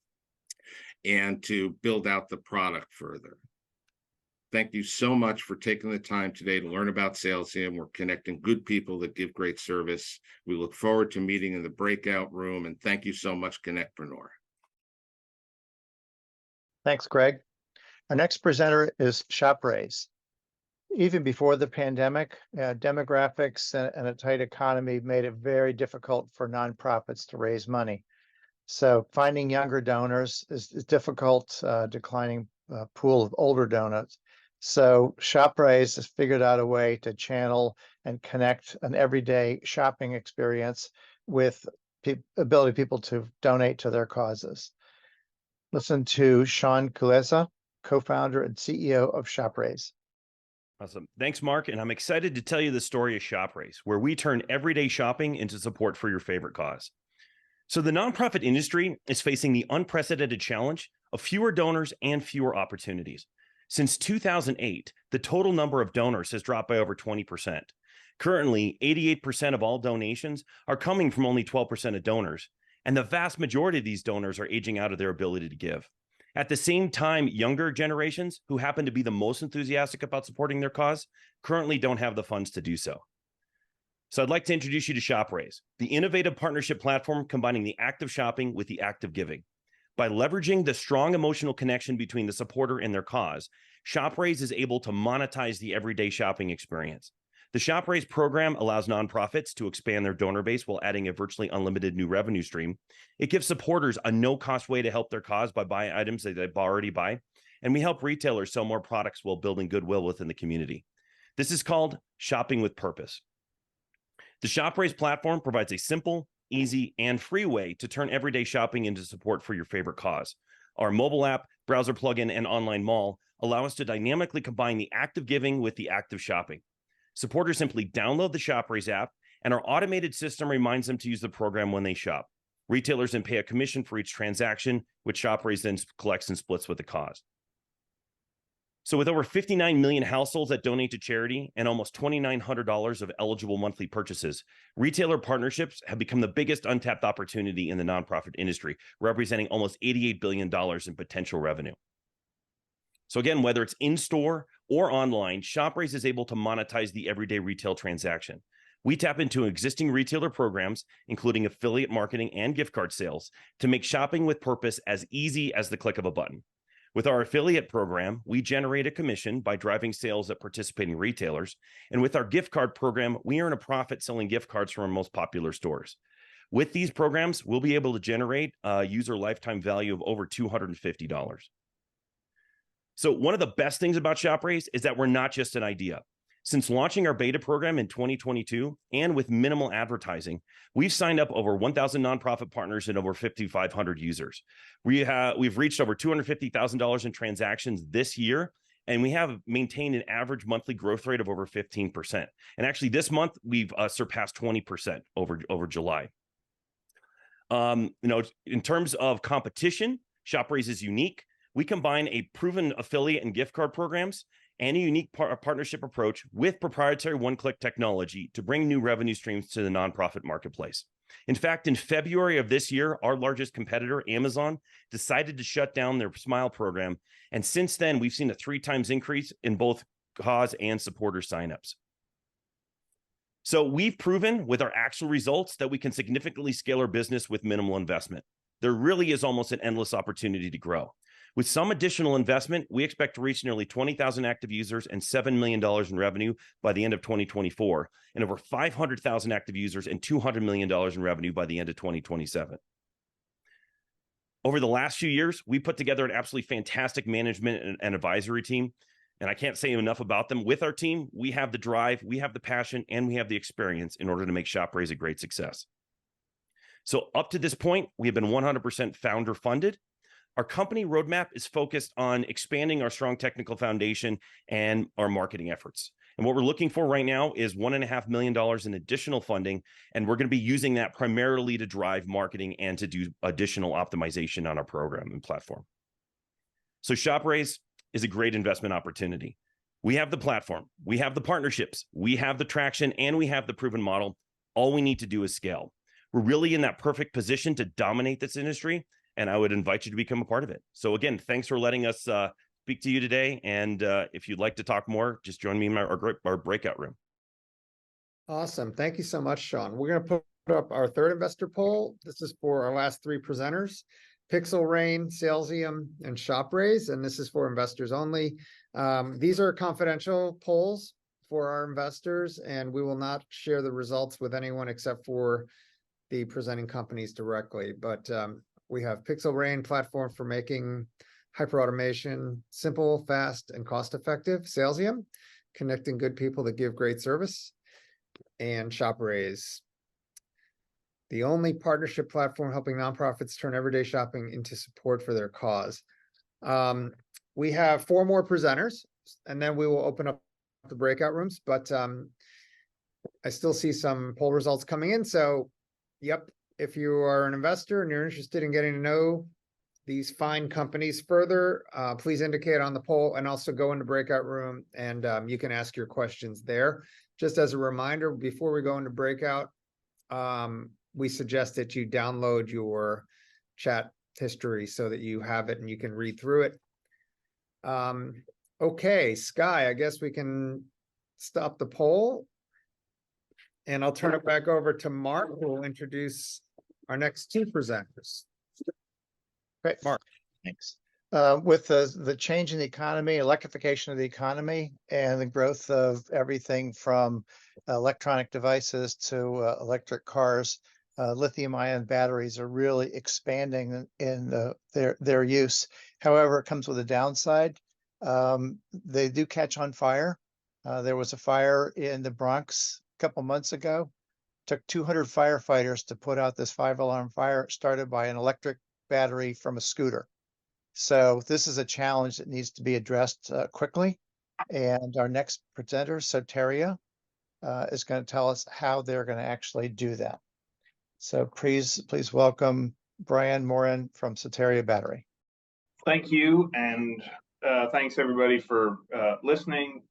and to build out the product further. Thank you so much for taking the time today to learn about Salesium. We're connecting good people that give great service. We look forward to meeting in the breakout room, and thank you so much, CONNECTpreneur. Thanks, Greg. Our next presenter is ShopRaise. Even before the pandemic, demographics and a tight economy made it very difficult for nonprofits to raise money. So finding younger donors is difficult, declining pool of older donors. So ShopRaise has figured out a way to channel and connect an everyday shopping experience with ability people to donate to their causes. Listen to Sean Kuleza, co-founder and CEO of ShopRaise. Awesome. Thanks, Mark. And I'm excited to tell you the story of ShopRaise, where we turn everyday shopping into support for your favorite cause. So the nonprofit industry is facing the unprecedented challenge of fewer donors and fewer opportunities. Since 2008, the total number of donors has dropped by over 20%. Currently, 88% of all donations are coming from only 12% of donors, and the vast majority of these donors are aging out of their ability to give. At the same time, younger generations, who happen to be the most enthusiastic about supporting their cause, currently don't have the funds to do so. So I'd like to introduce you to ShopRaise, the innovative partnership platform combining the act of shopping with the act of giving. By leveraging the strong emotional connection between the supporter and their cause, ShopRaise is able to monetize the everyday shopping experience. The ShopRaise program allows nonprofits to expand their donor base while adding a virtually unlimited new revenue stream. It gives supporters a no-cost way to help their cause by buying items that they already buy. And we help retailers sell more products while building goodwill within the community. This is called shopping with purpose. The ShopRaise platform provides a simple, easy, and free way to turn everyday shopping into support for your favorite cause. Our mobile app, browser plugin, and online mall allow us to dynamically combine the act of giving with the act of shopping. Supporters simply download the ShopRaise app, and our automated system reminds them to use the program when they shop. Retailers then pay a commission for each transaction, which ShopRaise then collects and splits with the cause. So with over 59 million households that donate to charity and almost $2,900 of eligible monthly purchases, retailer partnerships have become the biggest untapped opportunity in the nonprofit industry, representing almost $88 billion in potential revenue. So again, whether it's in-store or online, ShopRaise is able to monetize the everyday retail transaction. We tap into existing retailer programs, including affiliate marketing and gift card sales, to make shopping with purpose as easy as the click of a button. With our affiliate program, we generate a commission by driving sales at participating retailers. And with our gift card program, we earn a profit selling gift cards from our most popular stores. With these programs, we'll be able to generate a user lifetime value of over $250. So one of the best things about ShopRaise is that we're not just an idea. Since launching our beta program in 2022 and with minimal advertising, we've signed up over 1,000 nonprofit partners and over 5,500 users. We've reached over $250,000 in transactions this year, and we have maintained an average monthly growth rate of over 15%. And actually, this month we've surpassed 20% over July. In terms of competition, ShopRaise is unique. We combine a proven affiliate and gift card programs and a unique partnership approach with proprietary one-click technology to bring new revenue streams to the nonprofit marketplace. In fact, in February of this year, our largest competitor, Amazon, decided to shut down their Smile program. And since then, we've seen a 3 times increase in both cause and supporter signups. So we've proven with our actual results that we can significantly scale our business with minimal investment. There really is almost an endless opportunity to grow. With some additional investment, we expect to reach nearly 20,000 active users and $7 million in revenue by the end of 2024, and over 500,000 active users and $200 million in revenue by the end of 2027. Over the last few years, we put together an absolutely fantastic management and advisory team, and I can't say enough about them. With our team, we have the drive, we have the passion, and we have the experience in order to make ShopRaise a great success. So up to this point, we have been 100% founder funded. Our company roadmap is focused on expanding our strong technical foundation and our marketing efforts. And what we're looking for right now is $1.5 million in additional funding, and we're going to be using that primarily to drive marketing and to do additional optimization on our program and platform. So ShopRaise is a great investment opportunity. We have the platform, we have the partnerships, we have the traction, and we have the proven model. All we need to do is scale. We're really in that perfect position to dominate this industry, and I would invite you to become a part of it. So again, thanks for letting us speak to you today. And if you'd like to talk more, just join me in our breakout room. Awesome. Thank you so much, Sean. We're going to put up our third investor poll. This is for our last 3 presenters, Pixel Rain, Salesium, and ShopRaise, and this is for investors only. These are confidential polls for our investors, and we will not share the results with anyone except for the presenting companies directly. But we have Pixel Rain platform for making hyperautomation simple, fast, and cost-effective. Salesium, connecting good people that give great service. And ShopRaise, the only partnership platform helping nonprofits turn everyday shopping into support for their cause. We have 4 more presenters, and then we will open up the breakout rooms. But I still see some poll results coming in. So, yep. If you are an investor and you're interested in getting to know these fine companies further, please indicate on the poll and also go into breakout room and you can ask your questions there. Just as a reminder, before we go into breakout, we suggest that you download your chat history so that you have it and you can read through it. Okay, Sky, I guess we can stop the poll. And I'll turn it back over to Mark, who will introduce our next 2 presenters. Great, Mark. Thanks. With the change in the economy, electrification of the economy, and the growth of everything from electronic devices to electric cars, lithium-ion batteries are really expanding in their use. However, it comes with a downside. They do catch on fire. There was a fire in the Bronx a couple months ago. Took 200 firefighters to put out this 5-alarm fire started by an electric battery from a scooter. So this is a challenge that needs to be addressed quickly. And our next presenter, Soteria, is going to tell us how they're going to actually do that. So please welcome Brian Morin from Soteria Battery. Thank you, and Thanks everybody for listening.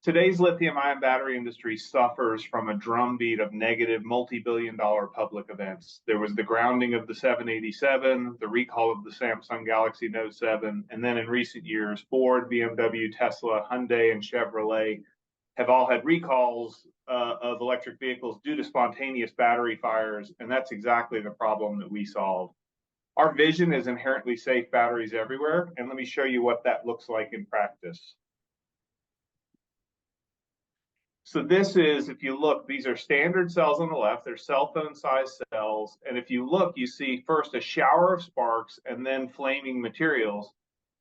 Today's lithium-ion battery industry suffers from a drumbeat of negative multi-billion-dollar public events. There was the grounding of the 787, the recall of the Samsung Galaxy Note 7, and then in recent years, Ford, BMW, Tesla, Hyundai, and Chevrolet have all had recalls of electric vehicles due to spontaneous battery fires, and that's exactly the problem that we solve. Our vision is inherently safe batteries everywhere, and let me show you what that looks like in practice. So this is, if you look, these are standard cells on the left, they're cell phone size cells, and if you look, you see first a shower of sparks and then flaming materials.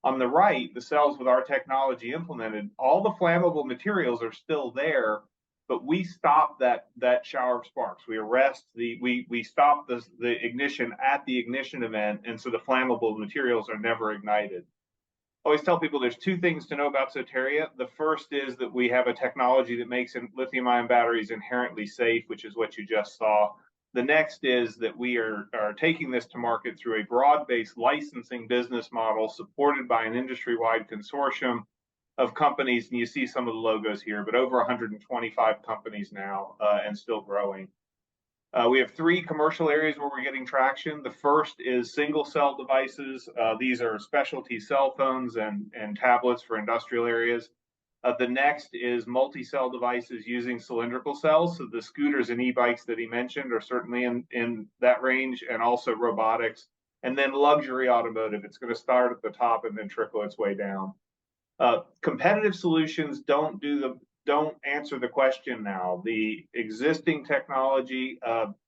On the right, the cells with our technology implemented, all the flammable materials are still there, but we stop that shower of sparks. We arrest we stop the ignition at the ignition event, and so the flammable materials are never ignited. I always tell people there's two things to know about Soteria. The first is that we have a technology that makes lithium-ion batteries inherently safe, which is what you just saw. The next is that we are taking this to market through a broad-based licensing business model supported by an industry-wide consortium of companies, and you see some of the logos here, but over 125 companies now and still growing. We have three commercial areas where we're getting traction. The first is single cell devices. These are specialty cell phones and tablets for industrial areas. The next is multi-cell devices using cylindrical cells. So the scooters and e-bikes that he mentioned are certainly in that range, and also robotics. And then luxury automotive. It's going to start at the top and then trickle its way down. Competitive solutions don't answer the question now. The existing technology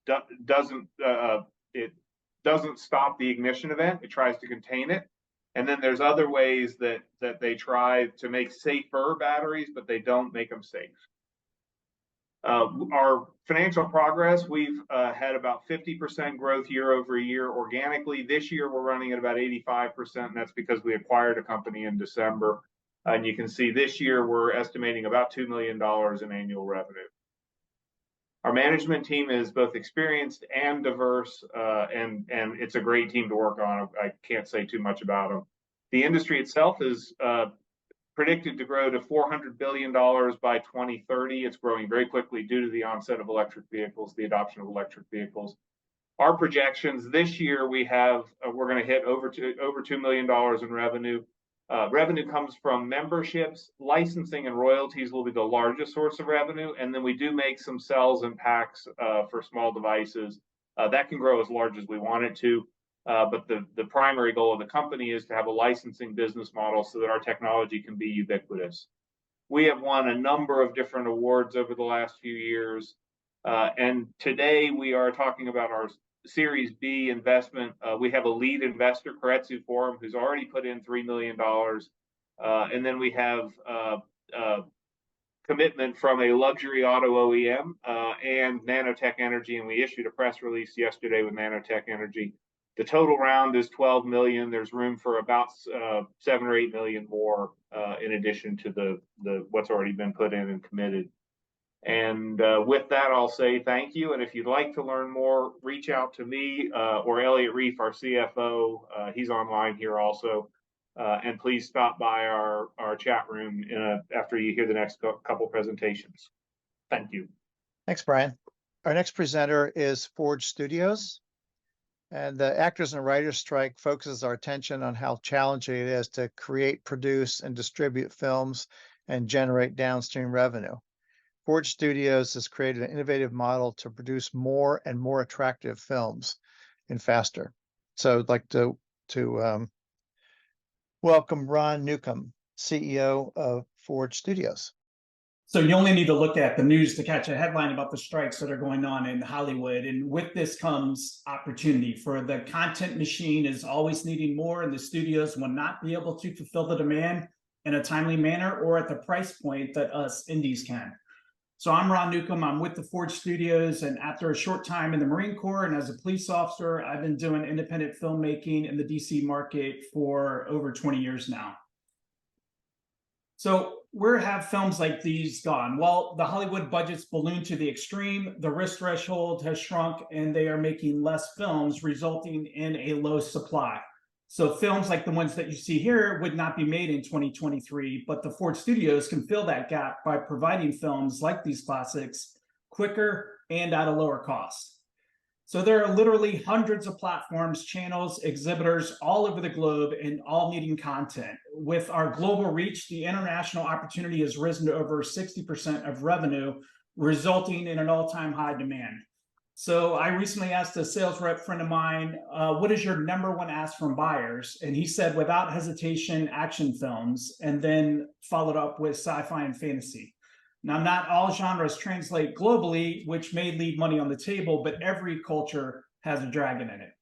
doesn't stop the ignition event. It tries to contain it. And then there's other ways that they try to make safer batteries, but they don't make them safe. Our financial progress, we've had about 50% growth year over year organically. This year, we're running at about 85%, and that's because we acquired a company in December. And you can see this year, we're estimating about $2 million in annual revenue. Our management team is both experienced and diverse, and it's a great team to work on. I can't say too much about them. The industry itself is predicted to grow to $400 billion by 2030. It's growing very quickly due to the onset of electric vehicles, the adoption of electric vehicles. Our projections this year, we're going to hit over $2 million in revenue. Revenue comes from memberships, licensing, and royalties will be the largest source of revenue. And then we do make some cells and packs for small devices. That can grow as large as we want it to. But the primary goal of the company is to have a licensing business model so that our technology can be ubiquitous. We have won a number of different awards over the last few years. And today we are talking about our Series B investment. We have a lead investor, Keiretsu Forum, who's already put in $3 million. And then we have commitment from a luxury auto OEM and Nanotech Energy, and we issued a press release yesterday with Nanotech Energy. The total round is 12 million. There's room for about 7 or 8 million more in addition to the what's already been put in and committed. And with that, I'll say thank you. And if you'd like to learn more, reach out to me or Elliot Reif, our CFO. He's online here also. And please stop by our chat room after you hear the next couple presentations. Thank you. Thanks, Brian. Our next presenter is Forge Studios. And the actors and writers strike focuses our attention on how challenging it is to create, produce, and distribute films and generate downstream revenue. Forge Studios has created an innovative model to produce more and more attractive films and faster. So I'd like to welcome Ron Newcomb, CEO of Forge Studios. So you only need to look at the news to catch a headline about the strikes that are going on in Hollywood. And with this comes opportunity. For the content machine is always needing more, and the studios will not be able to fulfill the demand in a timely manner or at the price point that us indies can. So I'm Ron Newcomb. I'm with the Forge Studios, and after a short time in the Marine Corps and as a police officer, I've been doing independent filmmaking in the DC market for over 20 years now. So where have films like these gone? Well, the Hollywood budgets ballooned to the extreme, the risk threshold has shrunk, and they are making less films, resulting in a low supply. So films like the ones that you see here would not be made in 2023, but the Ford Studios can fill that gap by providing films like these classics quicker and at a lower cost. So there are literally hundreds of platforms, channels, exhibitors all over the globe and all needing content. With our global reach, the international opportunity has risen to over 60% of revenue, resulting in an all-time high demand. So I recently asked a sales rep friend of mine, what is your number one ask from buyers? And he said, without hesitation, action films, and then followed up with sci-fi and fantasy. Now, not all genres translate globally, which may leave money on the table, but every culture has a dragon in it.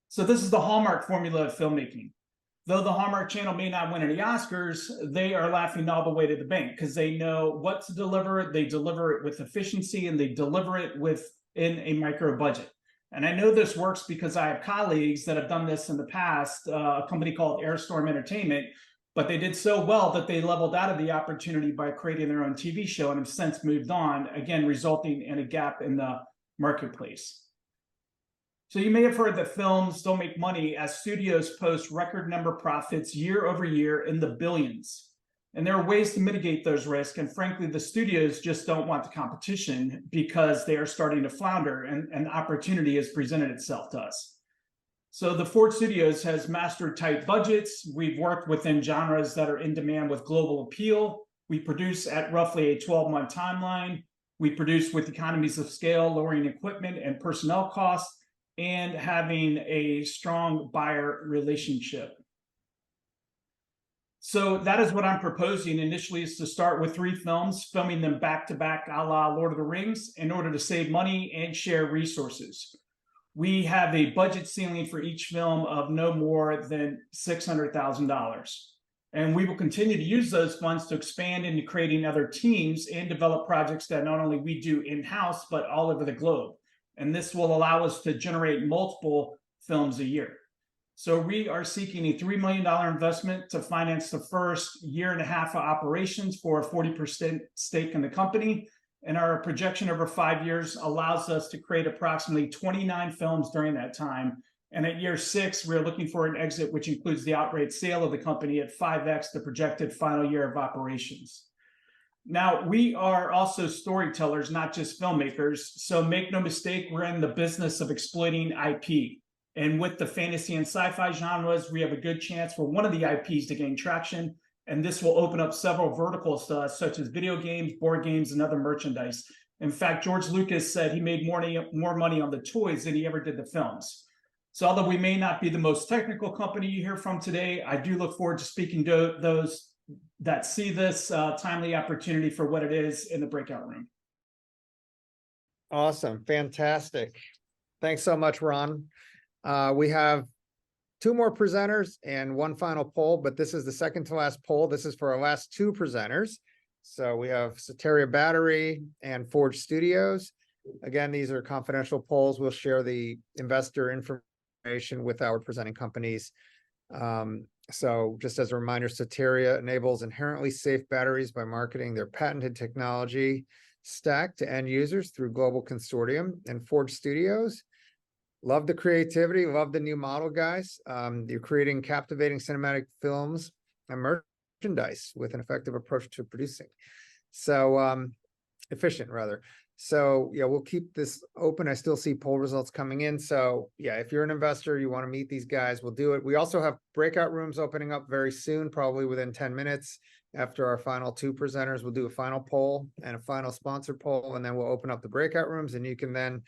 So this is the Hallmark formula of filmmaking. Though the Hallmark Channel may not win any Oscars, they are laughing all the way to the bank because they know what to deliver. They deliver it with efficiency and they deliver it within a micro budget. And I know this works because I have colleagues that have done this in the past, a company called Airstorm Entertainment, but they did so well that they leveled out of the opportunity by creating their own TV show and have since moved on, again, resulting in a gap in the marketplace. So you may have heard that films don't make money as studios post record number profits year over year in the billions. And there are ways to mitigate those risks. And frankly, the studios just don't want the competition because they are starting to flounder and an opportunity has presented itself to us. So the Ford Studios has mastered tight budgets. We've worked within genres that are in demand with global appeal. We produce at roughly a 12-month timeline. We produce with economies of scale, lowering equipment and personnel costs, and having a strong buyer relationship. So that is what I'm proposing initially, is to start with 3 films, filming them back-to-back a la Lord of the Rings in order to save money and share resources. We have a budget ceiling for each film of no more than $600,000. And we will continue to use those funds to expand into creating other teams and develop projects that not only we do in-house, but all over the globe. And this will allow us to generate multiple films a year. So we are seeking a $3 million investment to finance the first year and a half of operations for a 40% stake in the company. And our projection over 5 years allows us to create approximately 29 films during that time. And at year 6, we're looking for an exit, which includes the outright sale of the company at 5x the projected final year of operations. Now, we are also storytellers, not just filmmakers. So make no mistake, we're in the business of exploiting IP. And with the fantasy and sci-fi genres, we have a good chance for one of the IPs to gain traction. And this will open up several verticals to us, such as video games, board games, and other merchandise. In fact, George Lucas said he made more money on the toys than he ever did the films. So although we may not be the most technical company you hear from today, I do look forward to speaking to those that see this timely opportunity for what it is in the breakout room. Awesome. Fantastic. Thanks so much, Ron. We have 2 more presenters and 1 final poll, but this is the second to last poll. This is for our last 2 presenters. So we have Soteria Battery and Forge Studios. Again, these are confidential polls. We'll share the investor information with our presenting companies. So just as a reminder, Soteria enables inherently safe batteries by marketing their patented technology stack to end users through global consortium. And Forge Studios, love the creativity, love the new model, guys. You're creating captivating cinematic films and merchandise with an effective approach to producing. So efficient, rather. So yeah, we'll keep this open. I still see poll results coming in. So yeah, if you're an investor, you want to meet these guys, we'll do it. We also have breakout rooms opening up very soon, probably within 10 minutes. After our final 2 presenters, we'll do a final poll and a final sponsor poll, and then we'll open up the breakout rooms, and you can then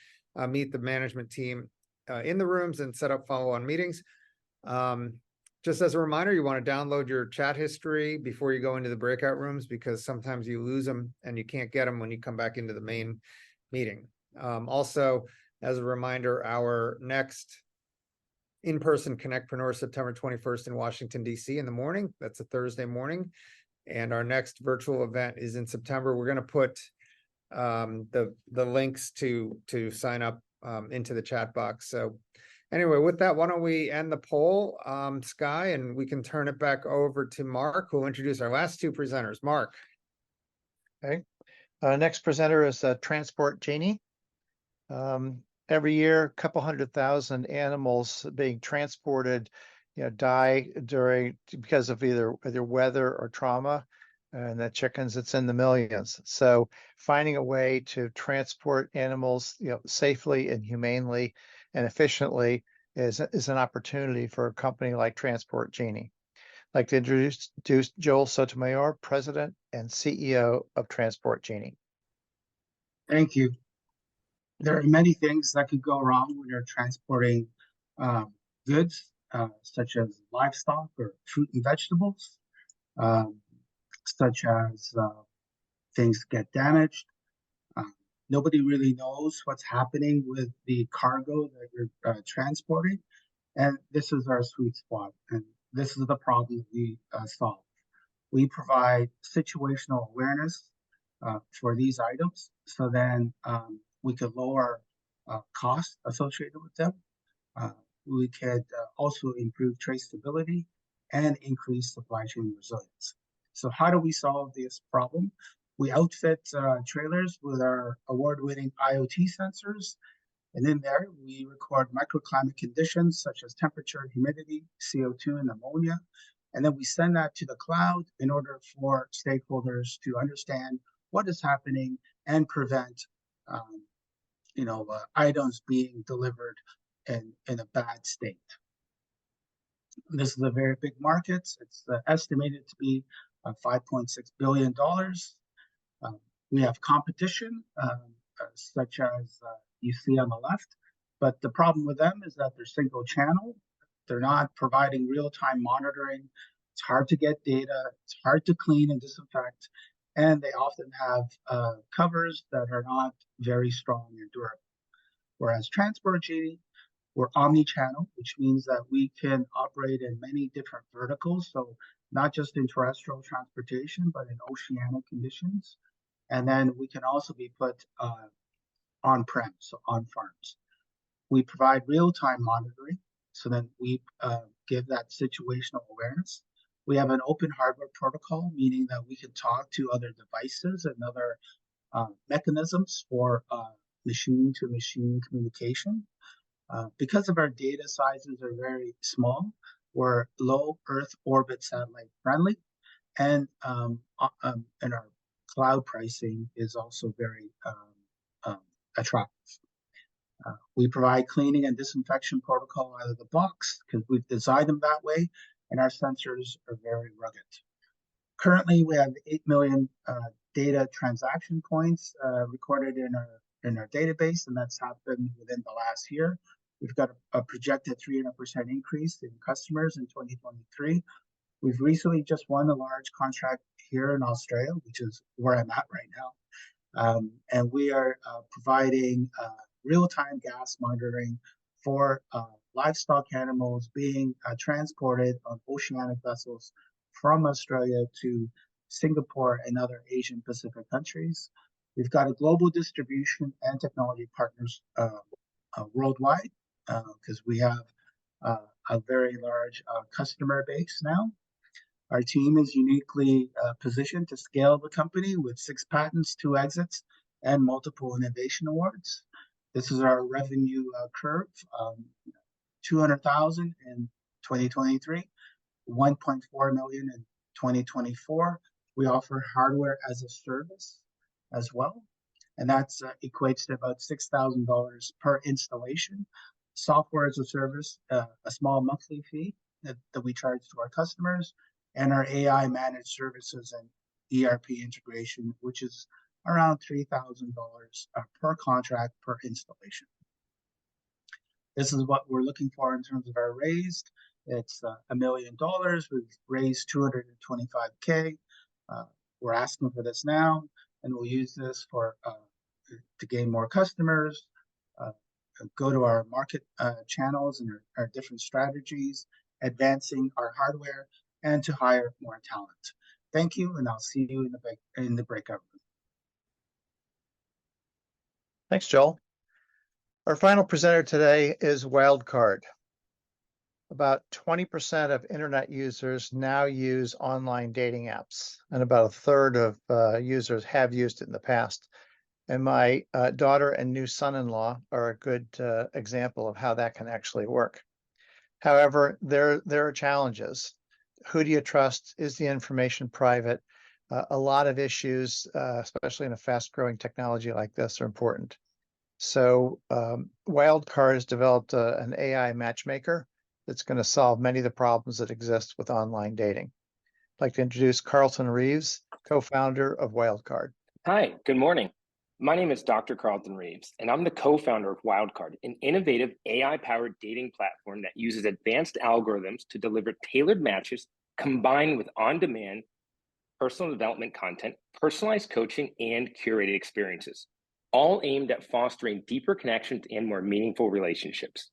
meet the management team in the rooms and set up follow-on meetings. Just as a reminder, you want to download your chat history before you go into the breakout rooms, because sometimes you lose them and you can't get them when you come back into the main meeting. Also, as a reminder, our next in-person CONNECTpreneur, September 21st in Washington, D.C. in the morning. That's a Thursday morning. And our next virtual event is in September. We're going to put the links to sign up into the chat box. So anyway, with that, why don't we end the poll, Sky, and we can turn it back over to Mark, who will introduce our last 2 presenters. Mark. Okay. Next presenter is Transport Genie. Every year, a couple 100,000 animals being transported, die because of either weather or trauma. And the chickens, it's in the millions. So finding a way to transport animals, safely and humanely and efficiently is an opportunity for a company like Transport Genie. I'd like to introduce Joel Sotomayor, President and CEO of Transport Genie. Thank you. There are many things that could go wrong when you're transporting goods, such as livestock or fruit and vegetables, such as things get damaged. Nobody really knows what's happening with the cargo that you're transporting. And this is our sweet spot. And this is the problem that we solve. We provide situational awareness for these items. So then we could lower costs associated with them. We could also improve traceability and increase supply chain resilience. So how do we solve this problem? We outfit trailers with our award-winning IoT sensors. And in there, we record microclimate conditions such as temperature, humidity, CO2, and ammonia. And then we send that to the cloud in order for stakeholders to understand what is happening and prevent items being delivered in a bad state. This is a very big market. It's estimated to be $5.6 billion. We have competition, such as you see on the left, but the problem with them is that they're single channel. They're not providing real-time monitoring. It's hard to get data. It's hard to clean and disinfect. And they often have covers that are not very strong and durable. Whereas Transport Genie, we're omni-channel, which means that we can operate in many different verticals. So not just in terrestrial transportation, but in oceanic conditions. And then we can also be put on-prem, so on farms. We provide real-time monitoring. So then we give that situational awareness. We have an open hardware protocol, meaning that we can talk to other devices and other mechanisms for machine-to-machine communication. Because of our data sizes are very small, we're low Earth orbit satellite friendly, and our cloud pricing is also very attractive. We provide cleaning and disinfection protocol out of the box because we've designed them that way, and our sensors are very rugged. Currently, we have 8 million data transaction points recorded in our database, and that's happened within the last year. We've got a projected 300% increase in customers in 2023. We've recently just won a large contract here in Australia, which is where I'm at right now. And we are providing real-time gas monitoring for livestock animals being transported on oceanic vessels from Australia to Singapore and other Asian Pacific countries. We've got a global distribution and technology partners worldwide because we have a very large customer base now. Our team is uniquely positioned to scale the company with 6 patents, 2 exits, and multiple innovation awards. This is our revenue curve, 200,000 in 2023, 1.4 million in 2024. We offer hardware as a service as well, and that equates to about $6,000 per installation. Software as a service, a small monthly fee that we charge to our customers, and our AI managed services and ERP integration, which is around $3,000 per contract per installation. This is what we're looking for in terms of our raised. It's $1 million. We've raised 225K. We're asking for this now, and we'll use this for to gain more customers, go to our market channels and our different strategies, advancing our hardware, and to hire more talent. Thank you, and I'll see you in the breakout room. Thanks, Joel. Our final presenter today is Wildcard. About 20% of internet users now use online dating apps, and about a third of users have used it in the past. And my daughter and new son-in-law are a good example of how that can actually work. However, there are challenges. Who do you trust? Is the information private? A lot of issues, especially in a fast-growing technology like this, are important. So Wildcard has developed an AI matchmaker that's going to solve many of the problems that exist with online dating. I'd like to introduce Carlton Reeves, co-founder of Wildcard. Hi, good morning. My name is Dr. Carlton Reeves, and I'm the co-founder of Wildcard, an innovative AI-powered dating platform that uses advanced algorithms to deliver tailored matches combined with on-demand personal development content, personalized coaching, and curated experiences, all aimed at fostering deeper connections and more meaningful relationships.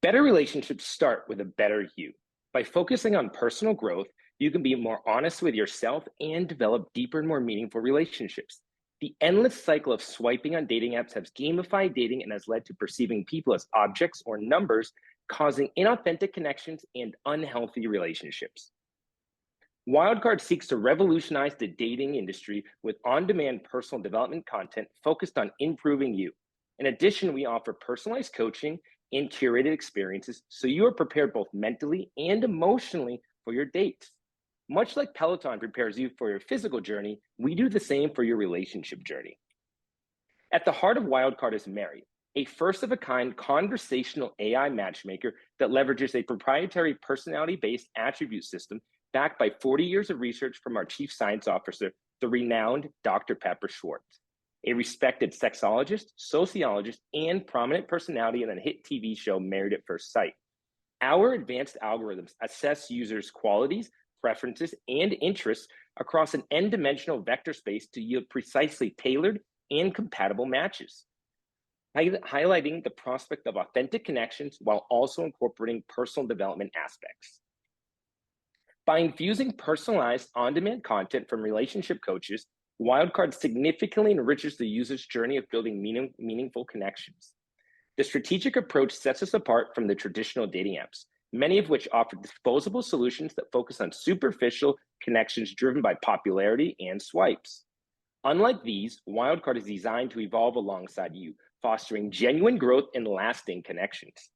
Better relationships start with a better you. By focusing on personal growth, you can be more honest with yourself and develop deeper and more meaningful relationships. The endless cycle of swiping on dating apps has gamified dating and has led to perceiving people as objects or numbers, causing inauthentic connections and unhealthy relationships. Wildcard seeks to revolutionize the dating industry with on-demand personal development content focused on improving you. In addition, we offer personalized coaching and curated experiences so you are prepared both mentally and emotionally for your dates. Much like Peloton prepares you for your physical journey, we do the same for your relationship journey. At the heart of Wildcard is Mary, a first-of-a-kind conversational AI matchmaker that leverages a proprietary personality-based attribute system backed by 40 years of research from our chief science officer, the renowned Dr. Pepper Schwartz, a respected sexologist, sociologist, and prominent personality in the hit TV show Married at First Sight. Our advanced algorithms assess users' qualities, preferences, and interests across an n-dimensional vector space to yield precisely tailored and compatible matches, highlighting the prospect of authentic connections while also incorporating personal development aspects. By infusing personalized on-demand content from relationship coaches, Wildcard significantly enriches the user's journey of building meaningful connections. The strategic approach sets us apart from the traditional dating apps, many of which offer disposable solutions that focus on superficial connections driven by popularity and swipes. Unlike these, Wildcard is designed to evolve alongside you, fostering genuine growth and lasting connections.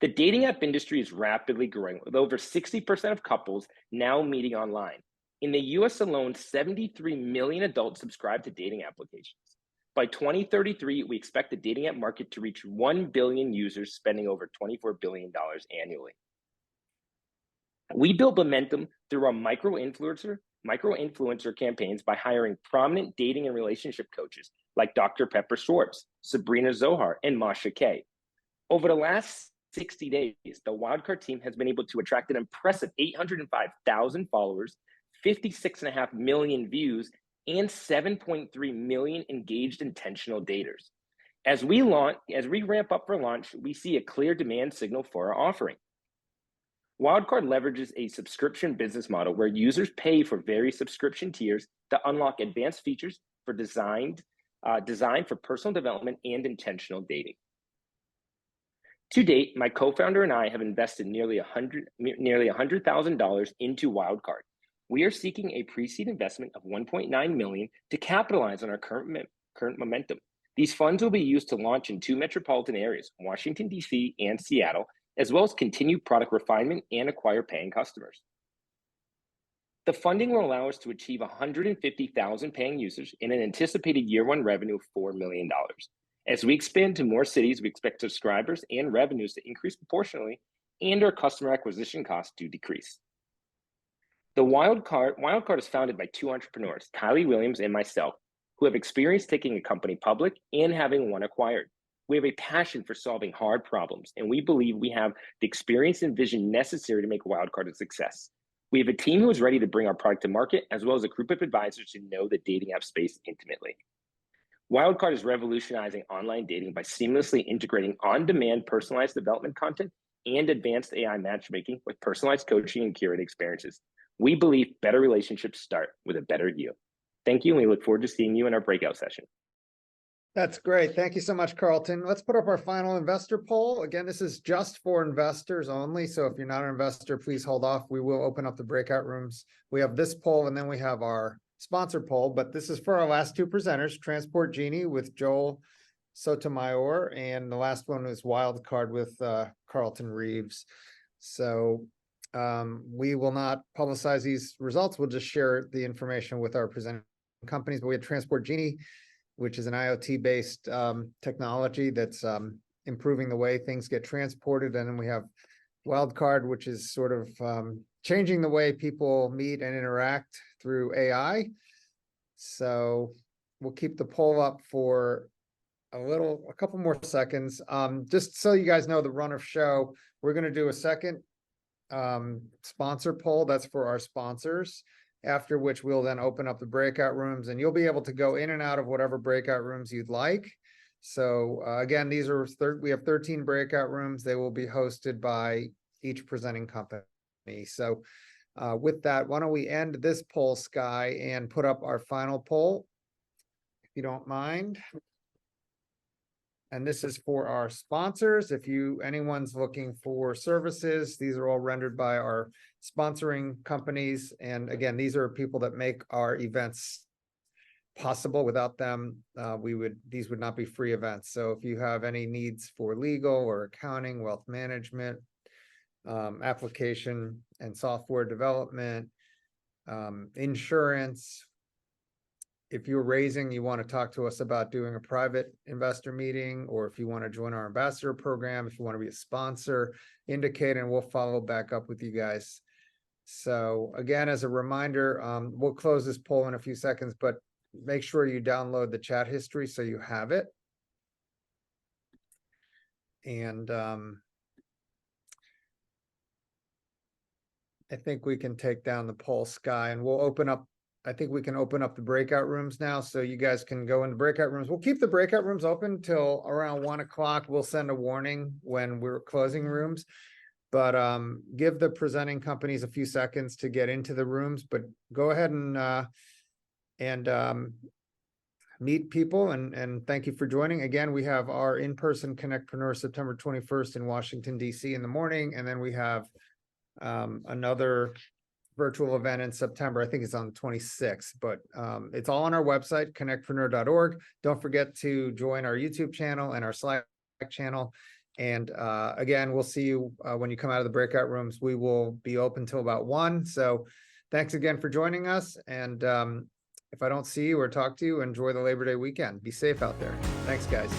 The dating app industry is rapidly growing, with over 60% of couples now meeting online. In the US alone, 73 million adults subscribe to dating applications. By 2033, we expect the dating app market to reach 1 billion users spending over $24 billion annually. We build momentum through our micro-influencer campaigns by hiring prominent dating and relationship coaches like Dr. Pepper Schwartz, Sabrina Zohar, and Masha Kay. Over the last 60 days, the Wildcard team has been able to attract an impressive 805,000 followers, 56.5 million views, and 7.3 million engaged intentional daters. As we ramp up for launch, we see a clear demand signal for our offering. Wildcard leverages a subscription business model where users pay for various subscription tiers that unlock advanced features designed for personal development and intentional dating. To date, my co-founder and I have invested nearly $100,000 into Wildcard. We are seeking a pre-seed investment of $1.9 million to capitalize on our current momentum. These funds will be used to launch in 2 metropolitan areas, Washington, D.C. and Seattle, as well as continue product refinement and acquire paying customers. The funding will allow us to achieve 150,000 paying users in an anticipated year 1 revenue of $4 million. As we expand to more cities, we expect subscribers and revenues to increase proportionally and our customer acquisition costs to decrease. The Wildcard is founded by 2 entrepreneurs, Kylie Williams and myself, who have experience taking a company public and having one acquired. We have a passion for solving hard problems, and we believe we have the experience and vision necessary to make Wildcard a success. We have a team who is ready to bring our product to market, as well as a group of advisors who know the dating app space intimately. Wildcard is revolutionizing online dating by seamlessly integrating on-demand personalized development content and advanced AI matchmaking with personalized coaching and curated experiences. We believe better relationships start with a better you. Thank you, and we look forward to seeing you in our breakout session. That's great. Thank you so much, Carlton. Let's put up our final investor poll. Again, this is just for investors only. So if you're not an investor, please hold off. We will open up the breakout rooms. We have this poll, and then we have our sponsor poll, but this is for our last two presenters, Transport Genie with Joel Sotomayor, and the last one was Wildcard with Carlton Reeves. So we will not publicize these results. We'll just share the information with our presenting companies. But we had Transport Genie, which is an IoT-based technology that's improving the way things get transported. And then we have Wildcard, which is sort of changing the way people meet and interact through AI. So we'll keep the poll up for a couple more seconds. Just so you guys know the run of show, we're going to do a second sponsor poll. That's for our sponsors, after which we'll then open up the breakout rooms, and you'll be able to go in and out of whatever breakout rooms you'd like. So again, these are we have 13 breakout rooms. They will be hosted by each presenting company. So with that, why don't we end this poll, Sky, and put up our final poll, if you don't mind. And this is for our sponsors. If anyone's looking for services, these are all rendered by our sponsoring companies. And again, these are people that make our events possible. Without them, these would not be free events. So if you have any needs for legal or accounting, wealth management, application and software development, insurance. If you're raising, you want to talk to us about doing a private investor meeting, or if you want to join our ambassador program, if you want to be a sponsor, indicate and we'll follow back up with you guys. So again, as a reminder, we'll close this poll in a few seconds, but make sure you download the chat history so you have it. And I think we can take down the poll, Sky, and we'll open up. I think we can open up the breakout rooms now, so you guys can go into breakout rooms. We'll keep the breakout rooms open till around 1 o'clock. We'll send a warning when we're closing rooms, but give the presenting companies a few seconds to get into the rooms. But go ahead and meet people, and thank you for joining. Again, we have our in-person CONNECTpreneur September 21st in Washington, D.C. in the morning, and then we have another virtual event in September. I think it's on the 26th, but it's all on our website, CONNECTpreneur.org. Don't forget to join our YouTube channel and our Slack channel. And again, we'll see you when you come out of the breakout rooms. We will be open till about 1. So thanks again for joining us. And if I don't see you or talk to you, enjoy the Labor Day weekend. Be safe out there. Thanks, guys.